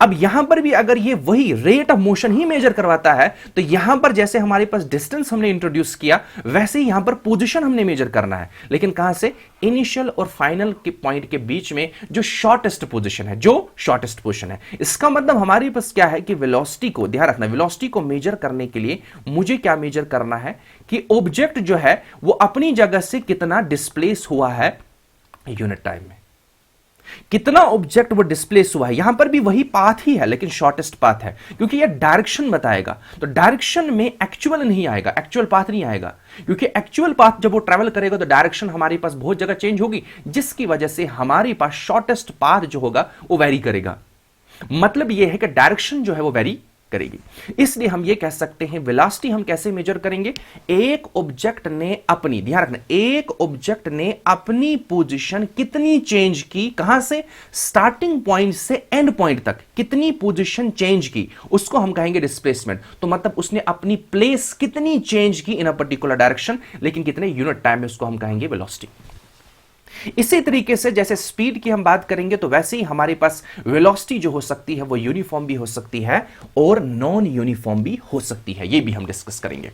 अब यहां पर भी अगर ये वही रेट ऑफ मोशन ही मेजर करवाता है, तो यहां पर जैसे हमारे पास डिस्टेंस हमने इंट्रोड्यूस किया, वैसे ही यहां पर पोजीशन हमने मेजर करना है। लेकिन कहां से? इनिशियल और फाइनल के पॉइंट के बीच में जो शॉर्टेस्ट पोजीशन है, जो शॉर्टेस्ट पोजीशन है। इसका मतलब हमारे पास क्या है कि वेलोसिटी को, ध्यान रखना, वेलोसिटी को मेजर करने के लिए मुझे क्या मेजर करना है कि ऑब्जेक्ट जो है वो अपनी जगह से कितना डिस्प्लेस हुआ है यूनिट टाइम में, कितना ऑब्जेक्ट वो डिस्प्लेस हुआ है। यहां पर भी वही पाथ ही है लेकिन शॉर्टेस्ट पाथ है, क्योंकि ये डायरेक्शन बताएगा। तो डायरेक्शन में एक्चुअल नहीं आएगा, एक्चुअल पाथ नहीं आएगा, क्योंकि एक्चुअल पाथ जब वो ट्रैवल करेगा तो डायरेक्शन हमारे पास बहुत जगह चेंज होगी, जिसकी वजह से हमारे पास शॉर्टेस्ट पाथ जो होगा वो वेरी करेगा। मतलब यह है कि डायरेक्शन जो है वो वेरी करेगी। इसलिए हम ये कह सकते हैं वेलोसिटी हम कैसे मेजर करेंगे, एक ऑब्जेक्ट ने अपनी, ध्यान रखना, एक ऑब्जेक्ट ने अपनी पोजीशन कितनी चेंज की, कहां से, स्टार्टिंग पॉइंट से एंड पॉइंट तक कितनी पोजीशन चेंज की, उसको हम कहेंगे डिस्प्लेसमेंट। तो मतलब उसने अपनी प्लेस कितनी चेंज की इन अ पर्टिकुलर डायरेक्शन, लेकिन कितने यूनिट टाइम में, उसको हम कहेंगे वेलोसिटी। इसी तरीके से जैसे स्पीड की हम बात करेंगे तो वैसे ही हमारे पास वेलोसिटी जो हो सकती है वो यूनिफॉर्म भी हो सकती है और नॉन यूनिफॉर्म भी हो सकती है, ये भी हम डिस्कस करेंगे।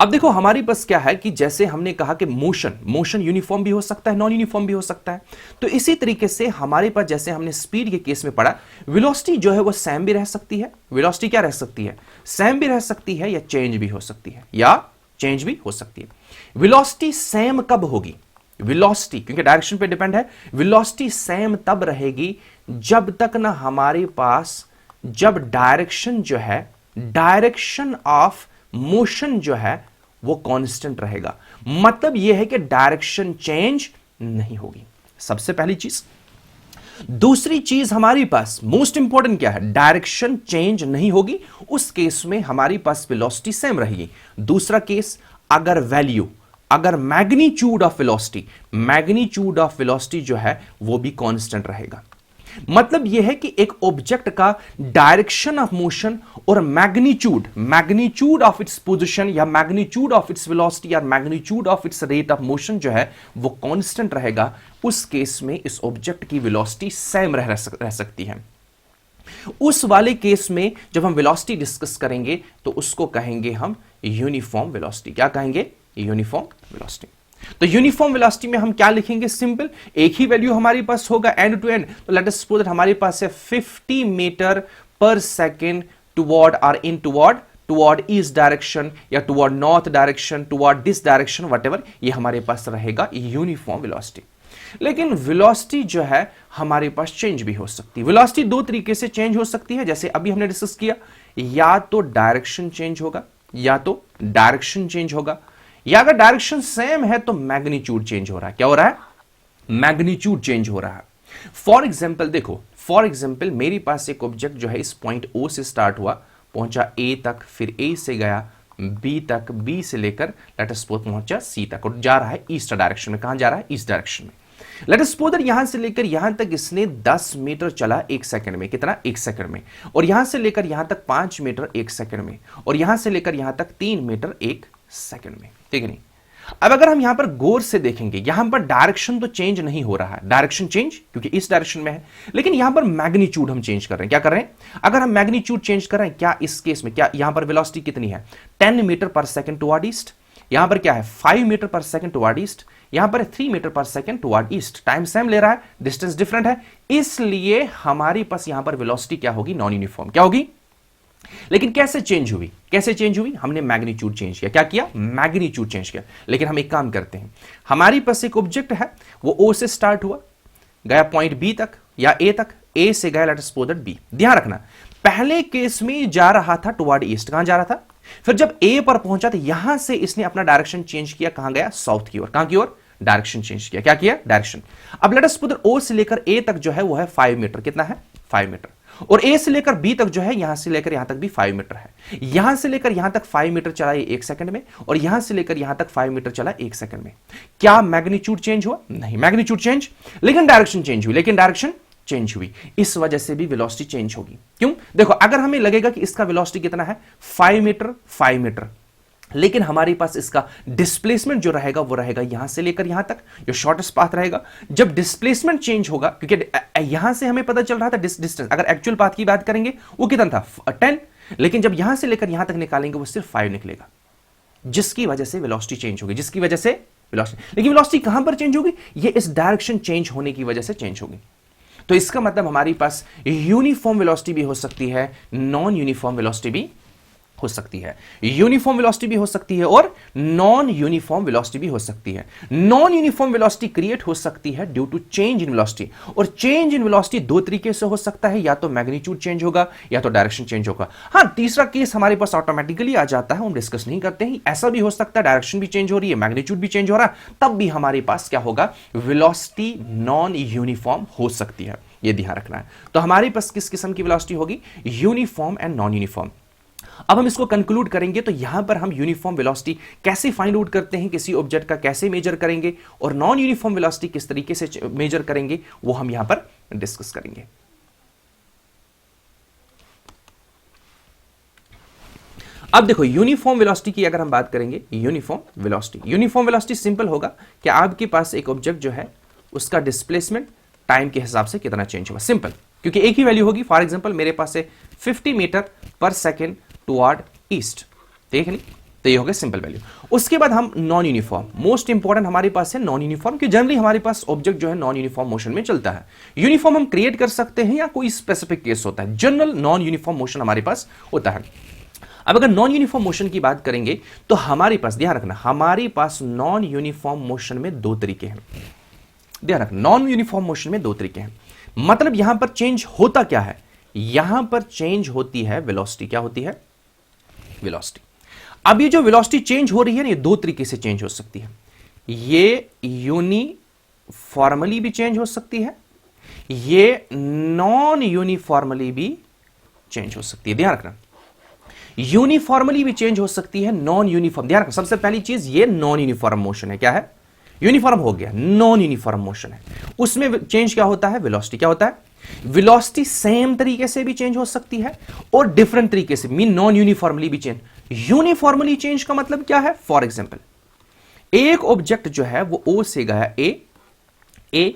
अब देखो हमारे पास क्या है कि जैसे हमने कहा कि मोशन यूनिफॉर्म भी हो सकता है, नॉन यूनिफॉर्म भी हो सकता है। तो इसी तरीके से हमारे पास जैसे हमने स्पीड के केस में पढ़ा, वेलोसिटी जो है वो सेम भी रह सकती है। वेलोसिटी क्या रह सकती है, सेम भी रह सकती है या चेंज भी हो सकती है, या चेंज भी हो सकती है। वेलोसिटी सेम कब होगी, वेलोसिटी क्योंकि डायरेक्शन पे डिपेंड है, वेलोसिटी सेम तब रहेगी जब तक ना हमारे पास, जब डायरेक्शन जो है, डायरेक्शन ऑफ मोशन जो है वो कांस्टेंट रहेगा। मतलब यह है कि डायरेक्शन चेंज नहीं होगी, सबसे पहली चीज। दूसरी चीज हमारे पास मोस्ट इंपॉर्टेंट क्या है, डायरेक्शन चेंज नहीं होगी, उस केस में हमारे पास वेलोसिटी सेम रहेगी। दूसरा केस, अगर वैल्यू, अगर magnitude of velocity, magnitude of velocity जो है वो भी कांस्टेंट रहेगा। मतलब यह है कि एक ऑब्जेक्ट का डायरेक्शन ऑफ मोशन और मैग्नीट्यूड ऑफ इट्स पोजीशन या मैग्नीट्यूड ऑफ इट्स वेलोसिटी या magnitude of its rate of motion जो है वो कांस्टेंट रहेगा। उस केस में इस ऑब्जेक्ट की वेलोसिटी सेम रह सकती है। उस वाले केस में जब हम वेलोसिटी डिस्कस करेंगे तो उसको कहेंगे हम यूनिफॉर्म वेलोसिटी। क्या कहेंगे? Uniform velocity. तो यूनिफॉर्म वेलोसिटी में हम क्या लिखेंगे? सिंपल, एक ही वैल्यू हमारे पास होगा एंड टू एंड। तो लेट अस सपोज दैट हमारे पास है 50 मीटर पर सेकेंड टुवर्ड और इन टुवर्ड ईस्ट डायरेक्शन या toward north direction, toward this direction, what ये हमारे पास रहेगा यूनिफॉर्म वेलोसिटी। लेकिन वेलोसिटी जो है हमारे पास चेंज भी हो सकती है। वेलोसिटी दो तरीके से चेंज हो सकती है, जैसे अभी हमने डिस्कस किया, या तो डायरेक्शन चेंज होगा, या तो डायरेक्शन चेंज होगा, या अगर डायरेक्शन सेम है तो मैग्नीट्यूड चेंज हो रहा है। क्या हो रहा है? मैग्नीट्यूड चेंज हो रहा है। फॉर एग्जाम्पल देखो, फॉर एग्जाम्पल मेरे पास एक ऑब्जेक्ट जो है इस पॉइंट O से स्टार्ट हुआ, पहुंचा A तक, फिर A से गया B तक, B से लेकर लेट अस सपोज पहुंचा C तक और जा रहा है ईस्ट डायरेक्शन में। कहां जा रहा है? ईस्ट डायरेक्शन में। लेट अस सपोज यहां से लेकर यहां तक इसने 10 मीटर चला 1 सेकंड में। कितना? 1 सेकंड में। और यहां से लेकर यहां तक 5 मीटर 1 सेकंड में, और यहां से लेकर यहां तक 3 मीटर 1 सेकंड में। ठीक है नहीं? अब अगर हम यहां पर गौर से देखेंगे, यहां पर डायरेक्शन तो चेंज नहीं हो रहा है, डायरेक्शन चेंज क्योंकि इस डायरेक्शन में है, लेकिन यहां पर मैग्नीट्यूड हम चेंज कर रहे हैं। क्या कर रहे हैं? अगर हम मैग्नीट्यूड चेंज कर रहे हैं, क्या इस केस में क्या यहां पर वेलोसिटी कितनी है? 10 मीटर पर सेकंड टुवर्ड ईस्ट। यहां पर क्या है? 5 मीटर पर सेकंड टुवर्ड ईस्ट। यहां पर 3 मीटर पर second toward east. Time same ले रहा है, डिस्टेंस डिफरेंट है, इसलिए हमारे पास यहां पर वेलोसिटी क्या होगी? Non uniform. क्या होगी? लेकिन कैसे चेंज हुई? कैसे चेंज हुई? हमने मैग्नीट्यूड चेंज किया। क्या किया? मैग्नीट्यूड चेंज किया। लेकिन हम एक काम करते हैं, हमारे पास एक ऑब्जेक्ट है, वो O से स्टार्ट हुआ, गया पॉइंट B तक या A तक, A से गया let us suppose that B। ध्यान रखना, पहले केस में जा रहा था टुवर्ड ईस्ट। कहां जा रहा था? फिर जब A पर पहुंचा तो यहां से इसने अपना डायरेक्शन चेंज किया। कहां गया? साउथ की ओर। कहां की ओर? डायरेक्शन चेंज किया। क्या किया? डायरेक्शन। अब late us suppose that O से लेकर A तक जो है वो है 5 मीटर। कितना है? 5 मीटर। और A से लेकर B तक जो है, यहां से लेकर यहां तक भी 5 मीटर है। यहां से लेकर यहां तक 5 मीटर चला ये 1 सेकंड में, और यहां से लेकर यहां तक 5 मीटर चला 1 सेकंड में। क्या मैग्नीट्यूड चेंज हुआ? नहीं, मैग्नीट्यूड चेंज, लेकिन डायरेक्शन चेंज हुई। लेकिन डायरेक्शन चेंज हुई, इस वजह से भी वेलोसिटी चेंज होगी। क्यों? देखो, अगर हमें लगेगा कि इसका वेलोसिटी कितना है? 5 मीटर 5 मीटर, लेकिन हमारे पास इसका डिस्प्लेसमेंट जो रहेगा वो रहेगा यहां से लेकर यहां तक, जो शॉर्टेस्ट पाथ रहेगा। जब डिस्प्लेसमेंट चेंज होगा, क्योंकि यहां से हमें पता चल रहा था डिस्टेंस, अगर एक्चुअल पाथ की बात करेंगे वो कितना था? 10, लेकिन जब यहां से लेकर यहां तक निकालेंगे वो सिर्फ 5 निकलेगा, जिसकी वजह से वेलोसिटी चेंज होगी। जिसकी वजह से वेलोसिटी, लेकिन वेलोसिटी कहां पर चेंज होगी? ये इस डायरेक्शन चेंज होने की वजह से चेंज होगी। तो इसका मतलब हमारे पास यूनिफॉर्म वेलोसिटी भी हो सकती है, नॉन यूनिफॉर्म वेलोसिटी भी हो सकती है। यूनिफॉर्म वेलोसिटी भी हो सकती है और नॉन यूनिफॉर्म वेलोसिटी भी हो सकती है। नॉन यूनिफॉर्म वेलोसिटी क्रिएट हो सकती है due to change in velocity, और चेंज इन वेलोसिटी दो तरीके से हो सकता है, या तो मैग्नीट्यूड चेंज होगा या तो डायरेक्शन चेंज होगा। हां, तीसरा केस हमारे पास ऑटोमेटिकली आ जाता है, हम डिस्कस नहीं करते हैं। ऐसा भी हो सकता है डायरेक्शन भी चेंज हो रही है, मैग्नीट्यूड भी चेंज हो रहा है, तब भी हमारे पास क्या होगा? वेलोसिटी नॉन यूनिफॉर्म हो सकती है। यह ध्यान रखना है। तो हमारे पास किस किस्म की वेलोसिटी होगी? Uniform and non uniform. अब हम इसको कंक्लूड करेंगे, तो यहां पर हम यूनिफॉर्म वेलोसिटी कैसे फाइंड आउट करते हैं, किसी ऑब्जेक्ट का कैसे मेजर करेंगे, और नॉन यूनिफॉर्म वेलोसिटी किस तरीके से मेजर करेंगे, वो हम यहां पर डिस्कस करेंगे। अब देखो, यूनिफॉर्म वेलोसिटी की अगर हम बात करेंगे, यूनिफॉर्म वेलोसिटी सिंपल होगा कि आपके पास एक ऑब्जेक्ट जो है उसका डिस्प्लेसमेंट टाइम के हिसाब से कितना चेंज होगा। सिंपल, क्योंकि एक ही वैल्यू होगी। फॉर एग्जांपल मेरे पास है 50 मीटर पर सेकेंड टुवर्ड ईस्ट, देख ली, तो ये हो गया सिंपल वैल्यू। उसके बाद हम नॉन यूनिफॉर्म, मोस्ट इंपॉर्टेंट हमारे पास है नॉन यूनिफॉर्म, कि जनरली हमारे पास ऑब्जेक्ट जो है नॉन यूनिफॉर्म मोशन में चलता है। यूनिफॉर्म हम क्रिएट कर सकते हैं या कोई स्पेसिफिक केस होता है, जनरल नॉन यूनिफॉर्म मोशन हमारे पास होता है। अब अगर नॉन यूनिफॉर्म मोशन की बात करेंगे तो हमारे पास, ध्यान रखना, हमारे पास नॉन यूनिफॉर्म मोशन में दो तरीके हैं। ध्यान रखना, नॉन यूनिफॉर्म मोशन में दो तरीके हैं। मतलब यहां पर चेंज होता क्या है? यहां पर चेंज होती है वेलोसिटी। क्या होती है? वेलोसिटी। अब ये जो वेलोसिटी चेंज हो रही है ना, ये दो तरीके से चेंज हो सकती है। ये यूनिफॉर्मली भी चेंज हो सकती है, ये नॉन यूनिफॉर्मली भी चेंज हो सकती है। ध्यान रखना, यूनिफॉर्मली भी चेंज हो सकती है, नॉन यूनिफॉर्म। ध्यान रखना, सबसे पहली चीज ये नॉन यूनिफॉर्म मोशन है। क्या है? यूनिफॉर्म हो गया, नॉन यूनिफॉर्म मोशन है। उसमें चेंज क्या होता है? वेलोसिटी। क्या होता है? वेलोसिटी सेम तरीके से भी चेंज हो सकती है और डिफरेंट तरीके से, मीन नॉन यूनिफॉर्मली भी चेंज। यूनिफॉर्मली चेंज का मतलब क्या है? फॉर एग्जांपल, एक ऑब्जेक्ट जो है वो O से गया A,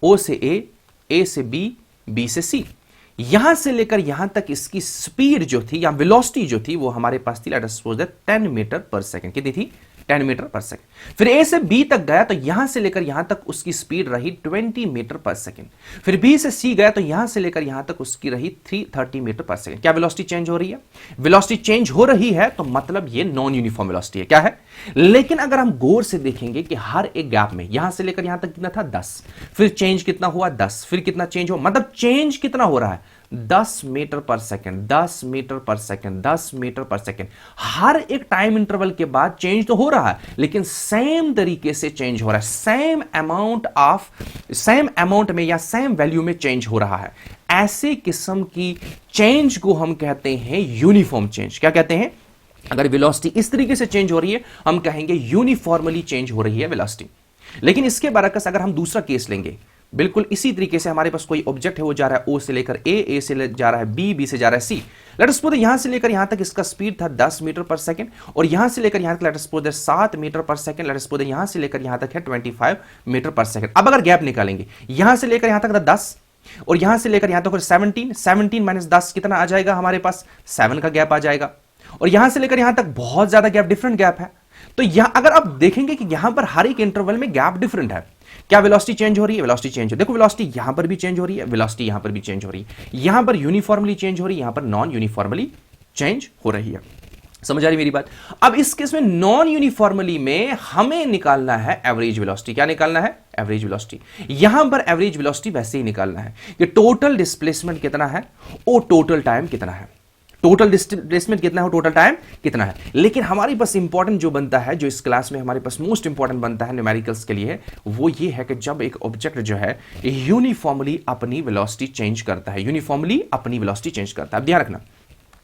O से A से B, B से C, यहां से लेकर यहां तक इसकी स्पीड जो थी या वेलोसिटी जो थी वो हमारे पास थी, let us suppose that 10 metre पर सेकंड। कितनी थी? 10 मीटर पर सेकंड। फिर ए से बी तक गया तो यहां से लेकर यहां तक उसकी स्पीड रही 20 मीटर पर सेकंड। फिर बी से सी गया तो यहां से लेकर यहां तक उसकी रही 330 मीटर पर सेकंड। क्या वेलोसिटी चेंज हो रही है? वेलोसिटी चेंज हो रही है, तो मतलब ये नॉन यूनिफॉर्म वेलोसिटी है। क्या है? लेकिन अगर हम गौर से देखेंगे कि हर एक गैप में यहां से लेकर यहां तक कितना था? 10। फिर चेंज कितना हुआ? 10। फिर कितना चेंज हो, मतलब चेंज कितना हो रहा है? 10 मीटर पर सेकंड, 10 मीटर पर सेकंड, 10 मीटर पर सेकंड। हर एक टाइम इंटरवल के बाद चेंज तो हो रहा है, लेकिन सेम तरीके से चेंज हो रहा है, सेम अमाउंट में या सेम वैल्यू में चेंज हो रहा है। ऐसे किस्म की चेंज को हम कहते हैं यूनिफॉर्म चेंज। क्या कहते हैं? अगर वेलोसिटी इस तरीके से चेंज हो रही है, हम कहेंगे यूनिफॉर्मली चेंज हो रही है वेलोसिटी। लेकिन इसके बरकस अगर हम दूसरा केस लेंगे, बिल्कुल इसी तरीके से हमारे पास कोई ऑब्जेक्ट है, वो जा रहा है ओ से लेकर ए से जा रहा है बी से जा रहा है सी। लेट अस सपोज यहां से लेकर यहां तक इसका स्पीड था 10 मीटर पर सेकंड, और यहां से लेकर यहां तक लेट अस सपोज 7 मीटर पर सेकंड। लेट अस सपोज यहां से लेकर यहां तक है 25 मीटर पर सेकंड। अब अगर गैप निकालेंगे, यहां से लेकर यहां तक था 10 और यहां से लेकर यहां तक 17 माइनस 10 कितना आ जाएगा हमारे पास? 7 का गैप आ जाएगा। और यहां से लेकर यहां तक बहुत ज्यादा गैप, डिफरेंट गैप है। तो यहां अगर आप देखेंगे कि यहां पर हर एक इंटरवल में गैप डिफरेंट है। क्या वेलोसिटी चेंज हो रही है? वेलोसिटी चेंज हो, देखो वेलोसिटी यहां पर भी चेंज हो रही है, वेलोसिटी यहां पर भी चेंज हो रही है। यहां पर यूनिफॉर्मली चेंज हो रही है, यहां पर नॉन यूनिफॉर्मली चेंज हो रही है। समझ आ रही मेरी बात? अब इस केस में नॉन यूनिफॉर्मली में हमें निकालना है एवरेज वेलोसिटी। क्या निकालना है? Average velocity. यहां पर एवरेज वेलोसिटी वैसे ही निकालना है कि टोटल डिस्प्लेसमेंट कितना है और टोटल टाइम कितना है। टोटल डिस्प्लेसमेंट कितना है, टोटल टाइम कितना है। लेकिन हमारे पास इंपॉर्टेंट जो बनता है, जो इस क्लास में हमारे पास मोस्ट इंपॉर्टेंट बनता है न्यूमेरिकल्स के लिए, वो ये है कि जब एक ऑब्जेक्ट जो है यूनिफॉर्मली अपनी वेलोसिटी चेंज करता है, यूनिफॉर्मली अपनी वेलोसिटी चेंज करता है। अब ध्यान रखना,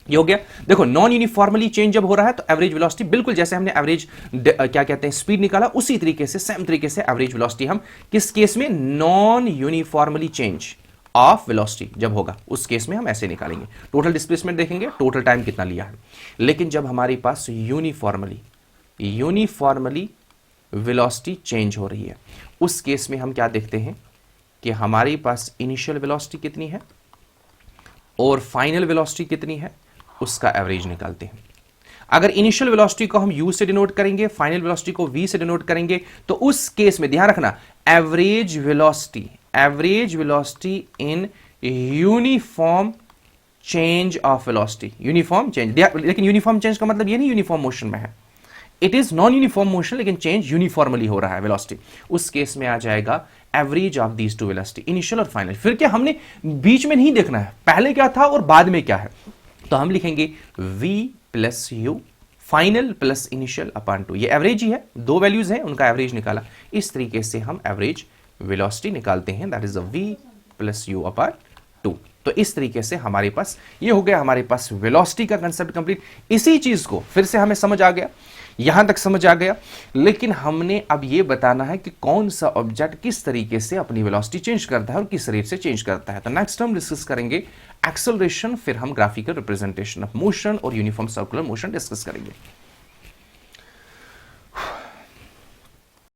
ये हो गया। देखो नॉन यूनिफॉर्मली चेंज जब हो रहा है तो एवरेज वेलोसिटी बिल्कुल जैसे हमने एवरेज क्या कहते हैं स्पीड निकाला, उसी तरीके से सेम तरीके से एवरेज वेलोसिटी हम किस केस में? Non uniformly change of velocity जब होगा उस केस में हम ऐसे निकालेंगे। टोटल डिस्प्लेसमेंट देखेंगे, टोटल टाइम कितना लिया है। लेकिन जब हमारे पास यूनिफॉर्मली वेलोसिटी चेंज हो रही है, उस केस में हम क्या देखते हैं कि हमारे पास इनिशियल वेलोसिटी कितनी है और फाइनल वेलोसिटी कितनी है, उसका एवरेज निकालते हैं। अगर इनिशियल वेलोसिटी को हम u से डिनोट करेंगे, फाइनल वेलोसिटी को v से डिनोट करेंगे, तो उस केस में ध्यान रखना average velocity in uniform change of velocity, uniform change. लेकिन यूनिफॉर्म चेंज का मतलब ये नहीं यूनिफॉर्म मोशन में है, it is non uniform motion, लेकिन चेंज यूनिफॉर्मली हो रहा है वेलोसिटी। उस केस में आ जाएगा average of these two velocity, initial और फाइनल। फिर क्या हमने बीच में नहीं देखना है पहले क्या था और बाद में क्या है, तो हम लिखेंगे v plus you final plus initial upon 2। ये एवरेज ही है, दो वैल्यूज हैं, उनका एवरेज निकाला। इस तरीके से हम एवरेज वेलोसिटी निकालते हैं, that is a v plus you upon 2। तो इस तरीके से हमारे पास ये हो गया, हमारे पास वेलोसिटी का कंसेप्ट कंप्लीट। इसी चीज को फिर से हमें समझ आ गया, यहां तक समझ आ गया, लेकिन हमने अब ये बताना है कि कौन सा ऑब्जेक्ट किस तरीके से अपनी वेलोसिटी चेंज करता है और किस रेट से चेंज करता है। तो नेक्स्ट हम डिस्कस करेंगे एक्सेलरेशन, फिर हम ग्राफिकल रिप्रेजेंटेशन ऑफ मोशन और यूनिफॉर्म सर्कुलर मोशन डिस्कस करेंगे।